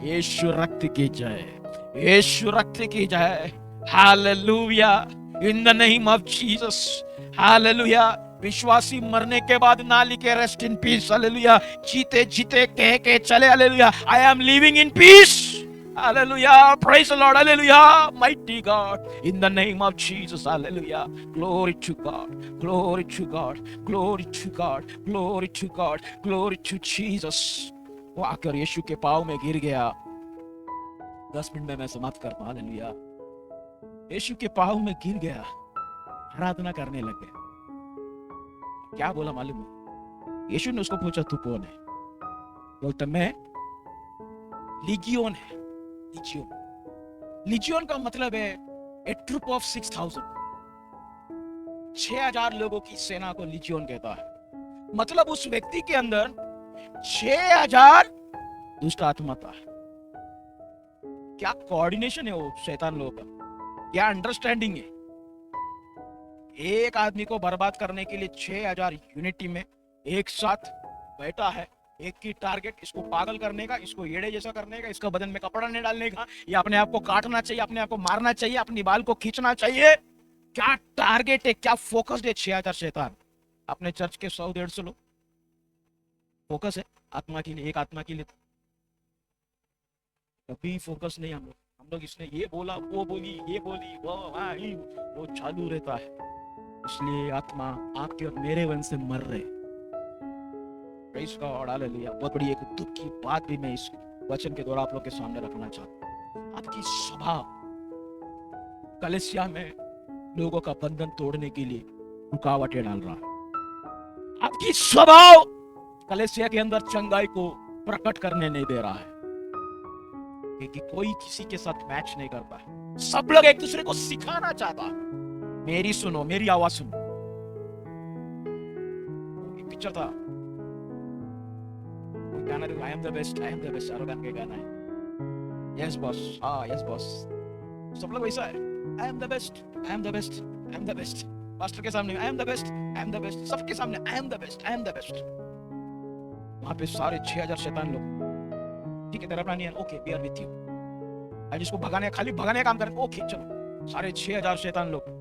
यीशु रक्त की जय, यीशु रक्त की जय। Hallelujah, in the name of Jesus. Hallelujah. विश्वासी मरने के बाद ना लिखे रेस्ट इन पीस। हालेलुया। जीते जीते कह के चले, hallelujah, I M living in peace. Hallelujah. Praise the Lord. Hallelujah. Mighty God. In the name of Jesus. Hallelujah. Glory to God. Glory to God. Glory to God. Glory to God. Glory to Jesus. वो आकर यीशु के पाँव में गिर गया। 10 मिनट में मैं समाप्त करता हूं। हालेलुया। यीशु के पाँव में गिर गया, आराधना करने लग गया। क्या बोला मालूम है? यीशु ने उसको पूछा, तू कौन है? बोलता, मैं लीगियोन है। लीजियोन का मतलब है ए ट्रूप ऑफ 6,000। 6,000 लोगों की सेना को लीजियोन कहता है। मतलब उस व्यक्ति के अंदर 6,000 दुष्ट आत्मा था। क्या कोऑर्डिनेशन है वो शैतान लोगों का, क्या अंडरस्टैंडिंग है। एक आदमी को बर्बाद करने के लिए 6000 यूनिटी में एक साथ बैठा है, एक की टारगेट इसको पागल करने का, इसको येड़े जैसा करने का, इसका बदन में कपड़ा नहीं डालने का, या अपने आप को काटना चाहिए, अपने आप को मारना चाहिए, अपनी बाल को खींचना चाहिए। क्या टारगेट है, क्या फोकस है 6000 शैतान। अपने चर्च के 100-150 लोग फोकस है आत्मा के लिए, एक आत्मा के लिए कभी फोकस नहीं। हम लोग इसने ये बोला, वो बोली, ये बोली, वो चालू रहता है। इसलिए आत्मा आपके और मेरे वंश से मर रहे। Praise God, hallelujah. बहुत बड़ी एक दुख की बात भी मैं इस वचन के द्वारा आप लोग के सामने रखना चाहता हूँ। आपकी स्वभाव कलीसिया में लोगों का बंधन तोड़ने के लिए रुकावटें डाल रहा है। आपकी स्वभाव कलीसिया के अंदर चंगाई को प्रकट करने नहीं दे रहा है, क्योंकि कोई किसी के साथ मैच नहीं करता है। सब लोग एक दूसरे को सिखाना चाहता है। मेरी सुनो, मेरी आवाज सुनो। एक पिक्चर था, गाना I am the best, I am the best, Shahrukh Khan का गाना है। यस बॉस, हाँ यस बॉस। सब लोग वैसा है, I am the best, I am the best, I am the best. Pastor के सामने I am the best, I am the best. सबके सामने I am the best, I am the best. वहां पे सारे 6000 शैतान लोग, ठीक है तेरा प्लान है, okay we are with you. आज इसको भगाने, खाली भगाने का काम करें, ओके चलो। सारे 6000 शैतान लोग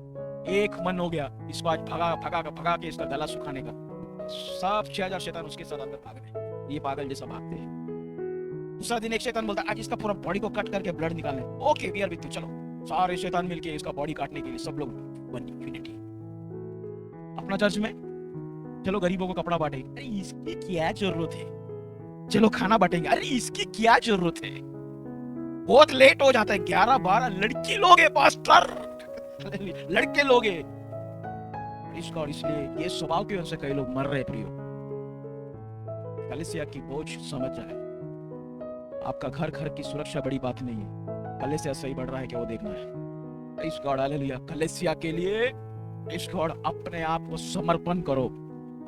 एक मन हो गया, इसको आज भगा के इसका गला सुखाने का। सब 6000 शैतान उसके साथ अंदर भाग रहे, ये पागल जैसा भागते हैं। दूसरा दिन एक शैतान बोलता है आज इसका पूरा बॉडी को कट करके ब्लड निकालने, okay we are with you. चलो सारे शैतान मिलके इसका बॉडी काटने के लिए सब लोग बन यूनिटी। अपना चर्च में चलो गरीबों को कपड़ा बांटेंगे, अरे इसकी क्या जरूरत है। चलो खाना बांटेंगे, अरे इसकी क्या जरूरत है। बहुत लेट हो जाता है, 11-12 लड़की लोग है पास्टर, लड़के लोग है। इसलिए ये स्वभाव की वजह से कई लोग मर रहे। प्रियो, कलीसिया की बोझ समझ जाए। आपका घर की सुरक्षा बड़ी बात नहीं है, कलीसिया सही बढ़ रहा है क्या वो देखना है। इस गॉड, हालेलुया। कलीसिया के लिए इस गॉड अपने आप को समर्पण करो,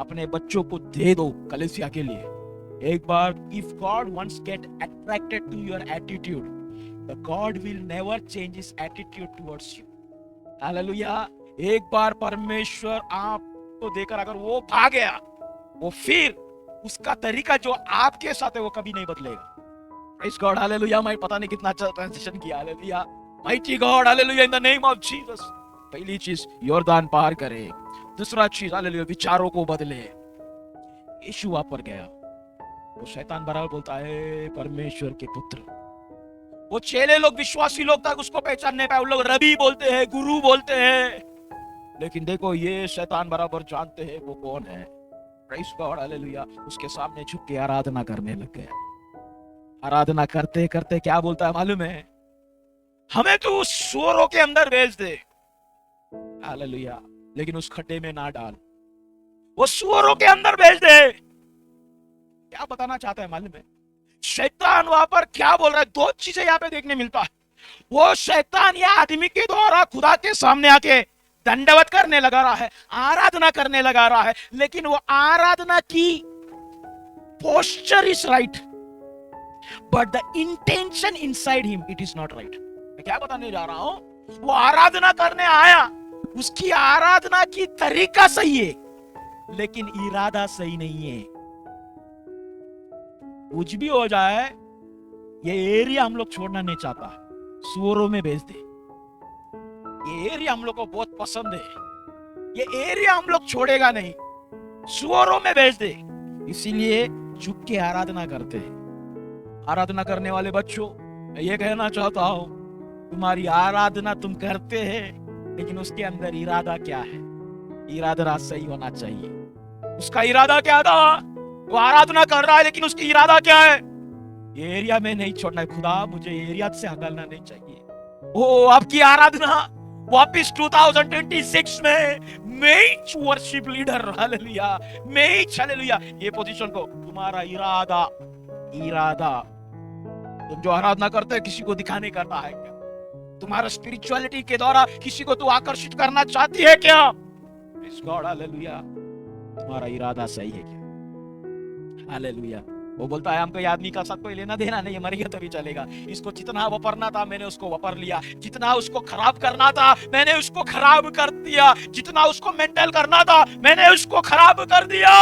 अपने बच्चों को दे दो कलीसिया के लिए। एक बार if God once get attracted to your attitude, the God will never change his attitude towards you. Hallelujah. एक बार परमेश्वर आपको देकर अगर वो भाग गया, वो फिर उसका तरीका जो आपके साथ है वो कभी नहीं बदलेगा। Praise God, hallelujah. मैं पता नहीं कितना अच्छा ट्रांजिशन किया, hallelujah. Mighty God, hallelujah, in the name of Jesus। पहली चीज योरदान पार करे, दूसरा चीज हालेलुया विचारों को बदले। यीशु वहां पर गया, वो शैतान बराबर बोलता है परमेश्वर के पुत्र। वो चेले लोग, विश्वासी लोग तक उसको पहचान नहीं पाए। उन लोग रबी बोलते हैं, गुरु बोलते हैं, लेकिन देखो ये शैतान बराबर जानते हैं वो कौन है। Praise God, hallelujah. उसके सामने झुक के आराधना करने लग गया। आराधना करते करते क्या बोलता है मालूम है, हमें तो उस सूअरों के अंदर भेज दे, हालेलुया, लेकिन उस खड्डे में ना डाल, वो सूअरों के अंदर भेज दे। क्या बताना चाहता है मालूम है, शैतान वहां पर क्या बोल रहा है। दो चीजें यहाँ पे देखने मिलता है। वो शैतान या आदमी के द्वारा खुदा के सामने आके दंडवत करने लगा रहा है, आराधना करने लगा रहा है, लेकिन वो आराधना की posture is right, but the intention inside him it is not right. मैं क्या बताने जा रहा हूं, वो आराधना करने आया, उसकी आराधना की तरीका सही है, लेकिन इरादा सही नहीं है। कुछ भी हो जाए, ये एरिया हम लोग छोड़ना नहीं चाहता, सूअरों में भेज दे। ये एरिया हम लोग को बहुत पसंद है, ये एरिया हम लोग छोड़ेगा नहीं, सूअरों में भेज दे। इसीलिए झुक के आराधना करते हैं। आराधना करने वाले बच्चों, मैं ये कहना चाहता हूं, तुम्हारी आराधना तुम करते हैं, लेकिन उसके अंदर इरादा क्या है। इरादा सही होना चाहिए। उसका इरादा क्या था, वो आराधना कर रहा है, लेकिन उसकी इरादा क्या है, ये एरिया में नहीं छोड़ना है। खुदा मुझे एरिया से हकलना नहीं चाहिए। ओ आपकी आराधना वापिस 2026 में match worship leader, hallelujah, match, hallelujah, ये पोजीशन को तुम्हारा इरादा, तुम जो आराधना करते हैं किसी को दिखाने करना है क्या? तुम्हारा स्पिरिचुअलिटी के द्वारा किसी को तू आकर्षित करना चाहती है क्या? Praise God, hallelujah. तुम्हारा इरादा सही है क्या? हालेलुया। वो बोलता है हमको ये आदमी का साथ कोई लेना देना नहीं है, मर गया तभी चलेगा। इसको जितना वापरना था मैंने उसको वापर लिया, जितना उसको खराब करना था मैंने उसको खराब कर दिया, जितना उसको मेंटल करना था मैंने उसको खराब कर दिया।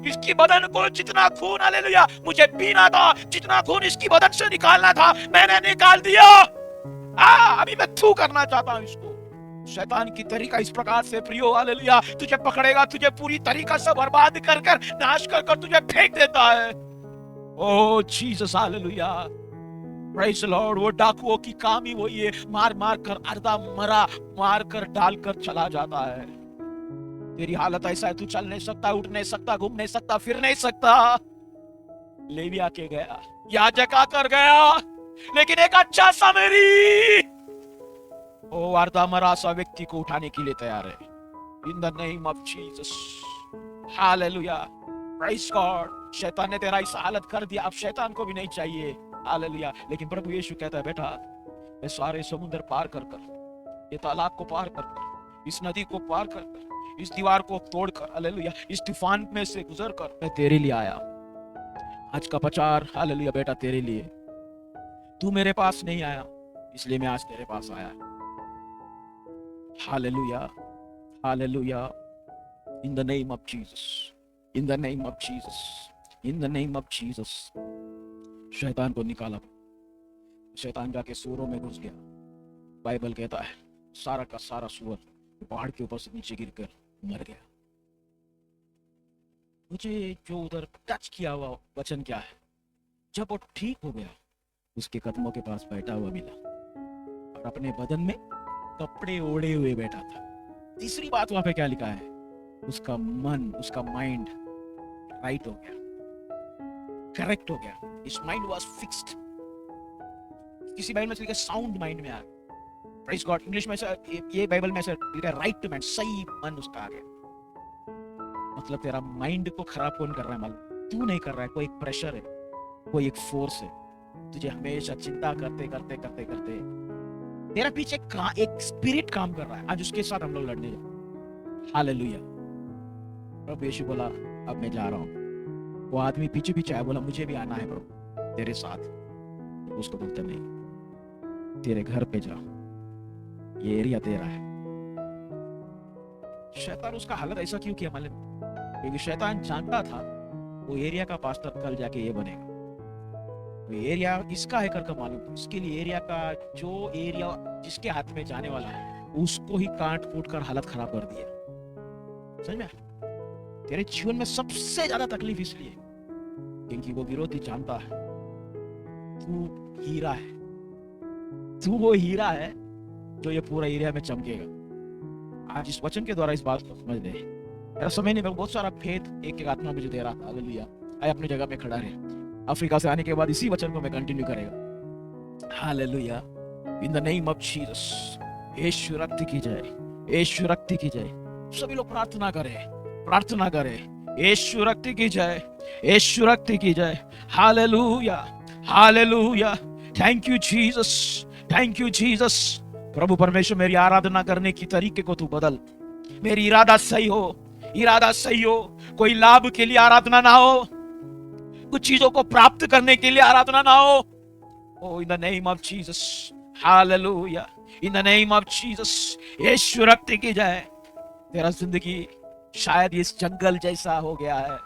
इसकी बदन को जितना खून, हालेलुया, मुझे पीना था, जितना खून इसकी बदन से निकालना था मैंने निकाल दिया। अभी मैं थू करना चाहता हूं इसको। शैतान की तरीका इस प्रकार से प्रियो, हालेलुया, तुझे पकड़ेगा, तुझे पूरी तरीका से बर्बाद कर कर, नाश कर कर तुझे फेंक देता है। Oh Jesus, hallelujah, praise the Lord. वो डाकुओं की काम ही वही है, मार मार कर अर्धा मरा मार कर डाल कर चला जाता है। तेरी हालत ऐसा है, तू चल नहीं सकता, उठ नहीं सकता, घूम नहीं सकता, फिर नहीं सकता। लेवी आके गया, याजक आकर गया, लेकिन एक अच्छा सामरी ओ अर्धा मरा सा व्यक्ति को उठाने के लिए तैयार है। In the name of Jesus, hallelujah, praise God. शैतान ने तेरा इस हालत कर दिया, अब शैतान को भी नहीं चाहिए, हालेलुया। लेकिन प्रभु यीशु कहता है, बेटा मैं सारे समुद्र पार कर कर, ये तालाब को पार कर कर, इस नदी को पार कर कर, इस दीवार को तोड़कर, हालेलुया, इस तूफान में से गुजर कर मैं तेरे लिए आया। आज का प्रचार, हालेलुया, बेटा तेरे लिए। तू मेरे पास नहीं आया, इसलिए मैं आज तेरे पास आया। Hallelujah, hallelujah, in the name of Jesus, in the name of Jesus, in the name of Jesus. शैतान को निकाला। शैतान जाके सूरों में घुस गया। बाइबल कहता है सारा का सारा सूअर पहाड़ के ऊपर से नीचे गिरकर मर गया। मुझे जो उधर टच किया हुआ वचन क्या है, जब वो ठीक हो गया उसके कदमों के पास बैठा हुआ मिला और अपने बदन में कपड़े ओढ़े हुए बैठा था। तीसरी बात वहां पे क्या लिखा है, उसका मन, उसका माइंड राइट हो गया, करेक्ट हो गया। His mind was fixed. किसी बाइबल में लिखा साउंड माइंड में आ गया। Praise God. इंग्लिश में ये बाइबल में लिखा राइट माइंड, सही मन उसका आ गया। मतलब तेरा माइंड को खराब कौन कर रहा है मालूम? तू नहीं कर रहा है, कोई एक प्रेशर है, कोई एक फोर्स है, तुझे हमेशा चिंता करते करते करते करते तेरा पीछे एक स्पिरिट काम कर रहा है। आज उसके साथ हम लोग लड़ने जाए। हालेलुया। प्रभु यीशु बोला अब मैं जा रहा हूं। वो आदमी पीछे पीछे आया, बोला मुझे भी आना है प्रभु तेरे साथ। उसको बोलते नहीं, तेरे घर पे जा, ये एरिया तेरा है। शैतान उसका हालत ऐसा क्यों किया मालूम? क्योंकि शैतान जानता था वो एरिया का पास्टर कल जाके ये बनेगा। वो एरिया इसका है करके मालूम, इसके लिए एरिया का जो एरिया जिसके हाथ में जाने वाला है उसको ही काट कूट कर हालत खराब कर दिया। समझ में? तेरे जीवन में सबसे ज्यादा तकलीफ इसलिए क्योंकि वो विरोधी जानता है तू हीरा है, तू वो हीरा है जो ये पूरा एरिया में चमकेगा। आज इस वचन के द्वारा इस बात को समझ ले। मेरा समय नहीं, बहुत सारा फेथ एक एक आत्मा मुझे दे रहा था। हालेलुया। आए अपनी जगह में खड़ा रहे। अफ्रीका से आने के बाद इसी वचन को मैं कंटिन्यू करेगा। Hallelujah. In the name of Jesus. Yeshu रक्त की जय, यीशु रक्त की जय। सभी लोग प्रार्थना करें, प्रार्थना करें। यीशु रक्त की जय, यीशु रक्त की जय। Hallelujah, hallelujah. Thank you Jesus, thank you Jesus. प्रभु परमेश्वर मेरी आराधना करने की तरीके को तू बदल। मेरी इरादा सही हो, इरादा सही हो। कोई लाभ के लिए आराधना ना हो, कुछ चीजों को प्राप्त करने के लिए आराधना ना हो। Oh in the name of Jesus, hallelujah, in the name of Jesus. Yeshu रक्त की जय। तेरा जिंदगी शायद इस जंगल जैसा हो गया है,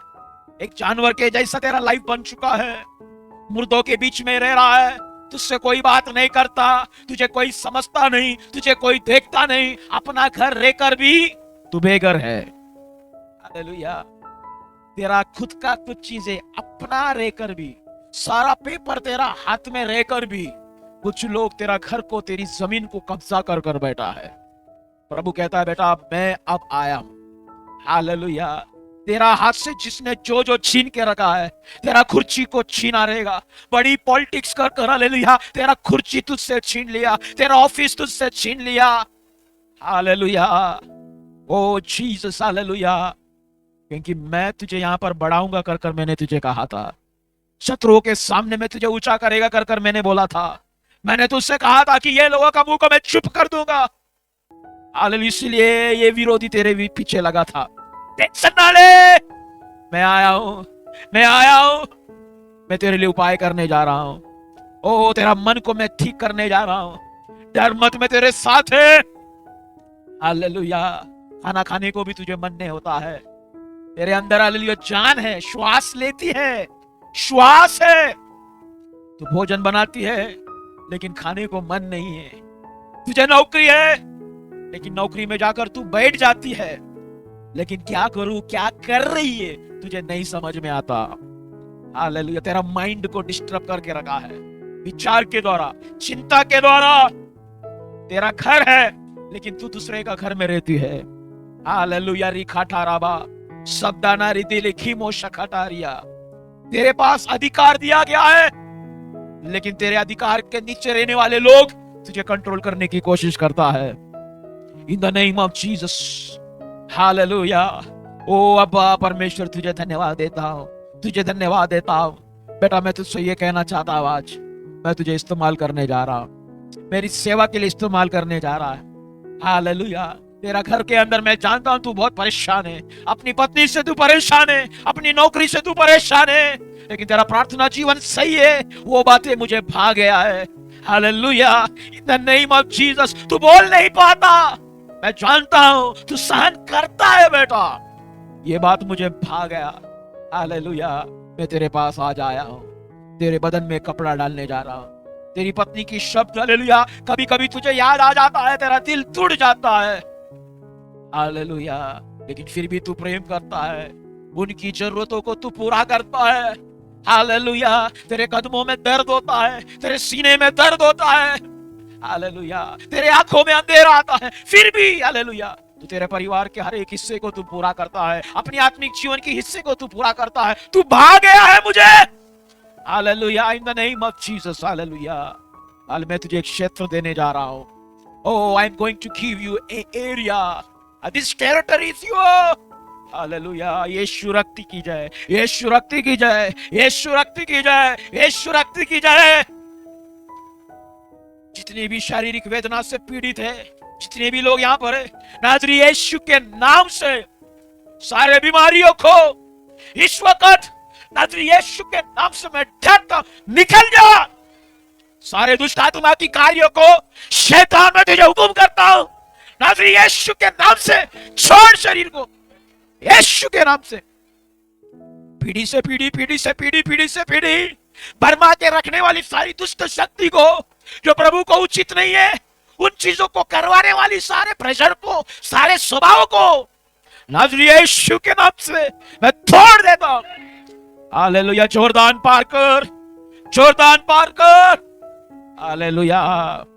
एक जानवर के जैसा तेरा लाइफ बन चुका है। मुर्दों के बीच में रह रहा है, तुझसे कोई बात नहीं करता, तुझे कोई समझता नहीं, तुझे कोई देखता नहीं। अपना घर रहकर भी तू बेघर है। हालेलुया। तेरा खुद का कुछ चीजें अपना रहकर भी, सारा पेपर तेरा हाथ में रहकर भी कुछ लोग तेरा घर को, तेरी जमीन को कब्जा कर कर बैठा है। प्रभु कहता है बेटा मैं अब आया हूं। हालेलुया। तेरा हाथ से जिसने जो जो छीन के रखा है, तेरा कुर्सी को छीना रहेगा। बड़ी पॉलिटिक्स कर कर, हालेलुया, तेरा कुर्सी तुझसे छीन लिया, तेरा ऑफिस तुझसे छीन लिया। हालेलुया। ओ जीसस, हालेलुया। क्योंकि मैं तुझे यहां पर बढ़ाऊंगा कर कर मैंने तुझे कहा था। शत्रुओं के सामने मैं तुझे ऊंचा करेगा कर कर मैंने बोला था। मैंने तुझसे कहा था कि ये लोगों का मुंह को मैं चुप कर दूंगा। हालेलुया। इसलिए ये विरोधी तेरे भी पीछे लगा था। टेंशन ना ले, मैं आया हूं, मैं आया हूं। मैं तेरे लिए उपाय करने जा रहा हूं। ओ तेरा मन को मैं ठीक करने जा रहा हूं, डर मत, मैं तेरे साथ है। हालेलुया। खाना खाने को भी तुझे मन नहीं होता है, तेरे अंदर हालेलुया जान है, श्वास लेती है, श्वास है, तू भोजन बनाती है लेकिन खाने को मन नहीं है। तुझे नौकरी है लेकिन नौकरी में जाकर तू बैठ जाती है, लेकिन क्या करूं, क्या कर रही है तुझे नहीं समझ में आता। हालेलुया। तेरा माइंड को डिस्टर्ब करके रखा है विचार के द्वारा, चिंता के द्वारा। तेरा घर है लेकिन तू दूसरे का घर में रहती है। हालेलुया। रिखा ठाराबा सबदाना रिदी लिखी मोशखटारिया। तेरे पास अधिकार दिया गया है लेकिन तेरे अधिकार के नीचे रहने वाले लोग तुझे कंट्रोल करने की कोशिश करता है। In the name of Jesus. Hallelujah. ओ अब्बा परमेश्वर तुझे धन्यवाद देता हूं, तुझे धन्यवाद देता हूं। बेटा मैं तुझसे ये कहना चाहता हूं, आज मैं तुझे इस्तेमाल करने जा रहा हूं, मेरी सेवा के लिए इस्तेमाल करने जा रहा है। हालेलुया। तेरा घर के अंदर मैं जानता हूं तू बहुत परेशान है, अपनी पत्नी से तू परेशान है, अपनी नौकरी से तू परेशान है, लेकिन तेरा प्रार्थना जीवन सही है, वो बातें मुझे भा गया है। Hallelujah. In the name of Jesus. तू बोल नहीं पाता, मैं जानता हूं तू सहन करता है बेटा, ये बात मुझे भा गया। हालेलुया। मैं तेरे पास आज आया हूं, तेरे बदन में कपड़ा डालने जा रहा हूं। तेरी पत्नी की शब्द हालेलुया कभी कभी तुझे याद आ जाता है, तेरा दिल टूट जाता है। हालेलुया। लेकिन फिर भी तू प्रेम करता है, उनकी जरूरतों को तू पूरा करता है। हालेलुया। तेरे कदमों में दर्द होता है, तेरे सीने में दर्द होता है। हालेलुया। तेरे आंखों में अंधेरा आता है, फिर भी हालेलुया तू तेरे परिवार के हर एक हिस्से को तू पूरा करता है, अपनी आत्मिक जीवन के हिस्से को तू पूरा करता है। तू भाग गया है मुझे। Hallelujah. In the name of Jesus. Hallelujah. हाल मैं तुझे एक क्षेत्र देने जा रहा हूं। Oh, I'm going to give you an area. This territory is yours. Hallelujah. Yeshu रक्ति की जय, यीशु रक्ति की जय, यीशु रक्ति की जय, यीशु रक्ति की जय। जितने भी शारीरिक वेदना से पीड़ित है, जितने भी लोग यहाँ पर है, नाज़री यीशु के नाम से सारे बीमारियों को इस वक्त नाज़री यीशु के नाम से मैं डरता, निकल जा। सारे दुष्ट आत्मा की कार्यों को शैतान में तुझे हुक्म करता हूं, नाज़री यीशु के नाम से छोड़ शरीर को, यीशु के नाम से। पीढ़ी से पीढ़ी, पीढ़ी से पीढ़ी, पीढ़ी से पीढ़ी भरमा के रखने वाली सारी दुष्ट शक्ति को, जो प्रभु को उचित नहीं है, उन चीजों को करवाने वाली सारे प्रेशर को, सारे स्वभाव को नाज़री यीशु के नाम से मैं तोड़ देता हूं। हालेलुया। जोरदान पार कर, जोरदान पार कर। हालेलुया।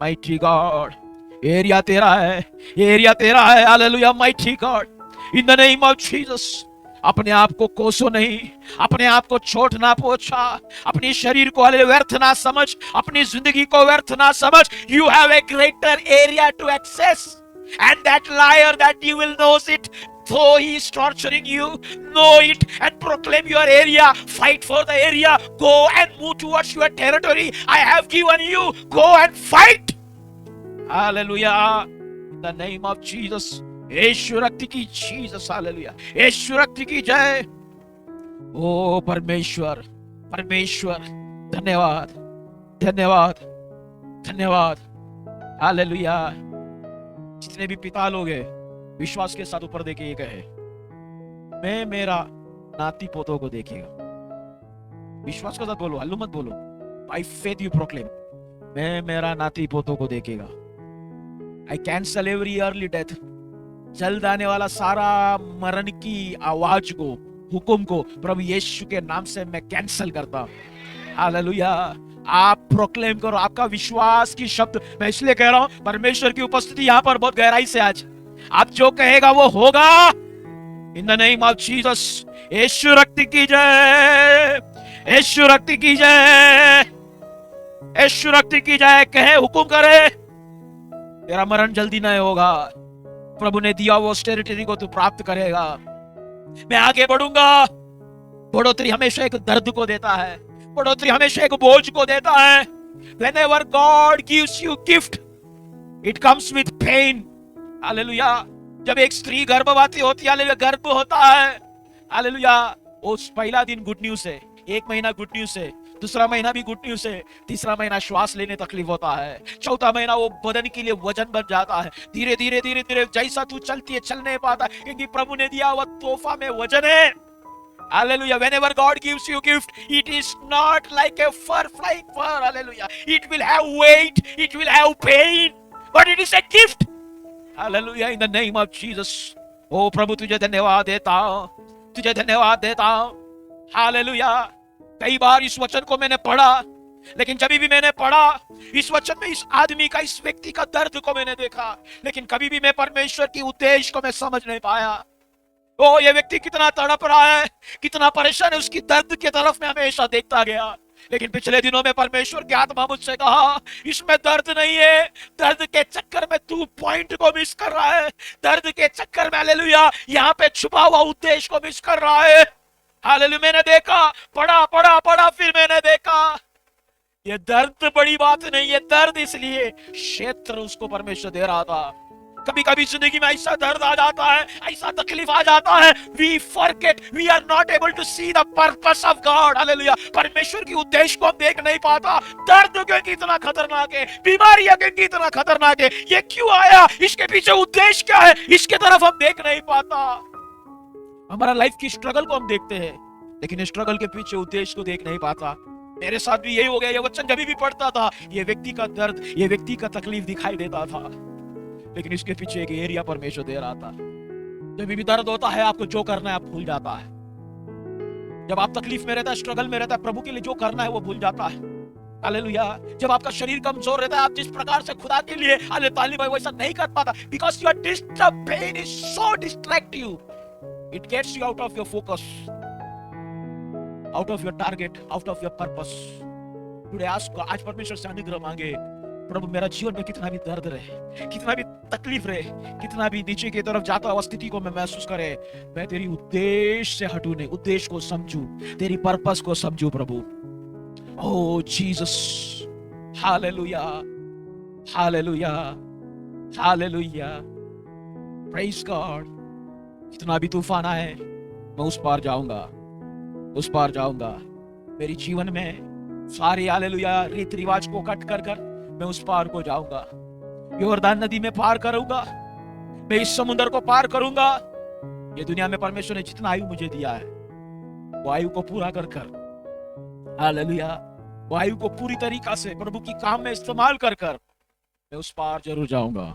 Mighty God. एरिया तेरा है, एरिया तेरा है। Hallelujah. Mighty God. In the name of Jesus. अपने आप को कोसो नहीं, अपने आप को चोट ना पहुंचा, अपने शरीर को व्यर्थ ना समझ, अपनी जिंदगी को व्यर्थ ना समझ। You have a greater area to access, and that liar that you will knows it, though he is torturing you, know it and proclaim your area. Fight for the area. Go and move towards your territory. I have given you. Go and fight. Hallelujah. In the name of Jesus. यीशु रक्ति की जीसस। हालेलुया। यीशु रक्ति की जय। ओ परमेश्वर, परमेश्वर धन्यवाद, धन्यवाद, धन्यवाद। हालेलुया। जितने भी पिता लोग हैं विश्वास के साथ ऊपर देखे ये कहे, मैं मेरा नाती पोतों को देखेगा। विश्वास के साथ बोलो, हल्लू मत बोलो। बाय फेथ यू प्रोक्लेम, मैं मेरा नाती पोतों को देखेगा। I cancel every early death. जल्द आने वाला सारा मरण की आवाज को, हुक्म को प्रभु यीशु के नाम से मैं कैंसल करता हूं। हालेलुया। आप प्रोक्लेम करो आपका विश्वास की शब्द। मैं इसलिए कह रहा हूं, परमेश्वर की उपस्थिति यहां पर बहुत गहराई से आज, आप जो कहेगा वो होगा। In the name of Jesus. Yeshu रक्ति की जय, यीशु रक्ति की जय, यीशु रक्ति की जय। कहे, हुक्म करे, तेरा मरण जल्दी नहीं होगा। प्रभु ने दिया वो टेरिटरी को तू प्राप्त करेगा। मैं आगे बढ़ूंगा। बढ़ोतरी हमेशा एक दर्द को देता है, बढ़ोतरी हमेशा एक बोझ को देता है। Whenever God gives you gift, it comes with pain. Hallelujah. जब एक स्त्री गर्भवती होती है, हालेलुया, गर्भ होता है, हालेलुया, उस पहला दिन गुड न्यूज है, एक महीना गुड न्यूज है, दूसरा महीना भी गुड न्यूज है, तीसरा महीना श्वास लेने तकलीफ होता है, चौथा महीना वो बदन के लिए वजन बन जाता है, धीरे धीरे धीरे धीरे जैसा तू चलती है चल नहीं पाता, क्योंकि प्रभु ने दिया हुआ तोहफा में वजन है। Hallelujah. Whenever God gives you gift, it is not like a fur, flying fur. Hallelujah. It will have weight, it will have pain, but it is a gift. Hallelujah. In the name of Jesus. Oh प्रभु तुझे धन्यवाद देता हूं, तुझे धन्यवाद देता हूं। हालेलुया। कई बार इस वचन को मैंने पढ़ा, लेकिन जब भी मैंने पढ़ा इस वचन में इस आदमी का, इस व्यक्ति का दर्द को मैंने देखा, लेकिन कभी भी मैं परमेश्वर की उद्देश्य को मैं समझ नहीं पाया। ओ ये व्यक्ति कितना तड़प रहा है, कितना परेशान है, उसकी दर्द की तरफ मैं हमेशा देखता गया। लेकिन पिछले दिनों में परमेश्वर की आत्मा मुझसे कहा, इसमें दर्द नहीं है, दर्द के चक्कर में तू पॉइंट को मिस कर रहा है, दर्द के चक्कर में हालेलुया यहाँ पे छुपा हुआ उद्देश्य को मिस कर रहा है। हालेलुया। मैंने देखा, पढ़ा पढ़ा पढ़ा, फिर मैंने देखा ये दर्द बड़ी बात नहीं है, दर्द इसलिए क्षेत्र उसको परमेश्वर दे रहा था। कभी कभी जिंदगी में ऐसा दर्द आ जाता है, ऐसा तकलीफ आ जाता है, we forget, we are not able to see the purpose of God. Hallelujah. परमेश्वर की उद्देश्य को हम देख नहीं पाता। दर्द क्योंकि इतना खतरनाक है, बीमारियां क्योंकि इतना खतरनाक है, ये क्यों आया, इसके पीछे उद्देश्य क्या है, इसके तरफ हम देख नहीं पाता। हमारा लाइफ की स्ट्रगल को हम देखते हैं, लेकिन स्ट्रगल के पीछे उद्देश्य को देख नहीं पाता। मेरे साथ भी यही हो गया। ये वचन जब भी पढ़ता था, ये व्यक्ति का दर्द, ये व्यक्ति का तकलीफ दिखाई देता था, लेकिन इसके पीछे एक एरिया परमेश्वर दे रहा था। जब भी दर्द होता है, आपको जो करना है आप भूल जाता है। जब आप तकलीफ में रहता है, स्ट्रगल में रहता है, प्रभु के लिए जो करना है वो भूल जाता है। हालेलुया। जब आपका शरीर कमजोर रहता है, आप जिस प्रकार से खुदा के लिए तालीम है वैसा नहीं कर पाता, because your disturb pain is so distract you, it gets you out of your focus, out of your target, out of your purpose. Today आज परमेश्वर से अनुग्रह मांगे, प्रभु मेरा जीवन में कितना भी दर्द रहे, कितना भी तकलीफ रहे, कितना भी नीचे की तरफ जाता हुआ स्थिति को मैं महसूस करे, मैं तेरी उद्देश्य से हटू नहीं, उद्देश्य को समझू, तेरी पर्पस को समझू प्रभु। Oh Jesus, hallelujah, hallelujah, hallelujah, praise God. कितना भी तूफान आए, मैं उस पार जाऊंगा, उस पार जाऊंगा। मेरी जीवन में सारे हालेलुया रीत रिवाज को कट कर कर मैं उस पार को जाऊंगा, यॉर्दान नदी में पार करूंगा, मैं इस समुद्र को पार करूंगा। ये दुनिया में परमेश्वर ने जितना आयु मुझे दिया है, वो आयु को पूरा कर कर, हालेलुया, वो आयु को पूरी तरीका से प्रभु की काम में इस्तेमाल कर कर मैं उस पार जरूर जाऊंगा।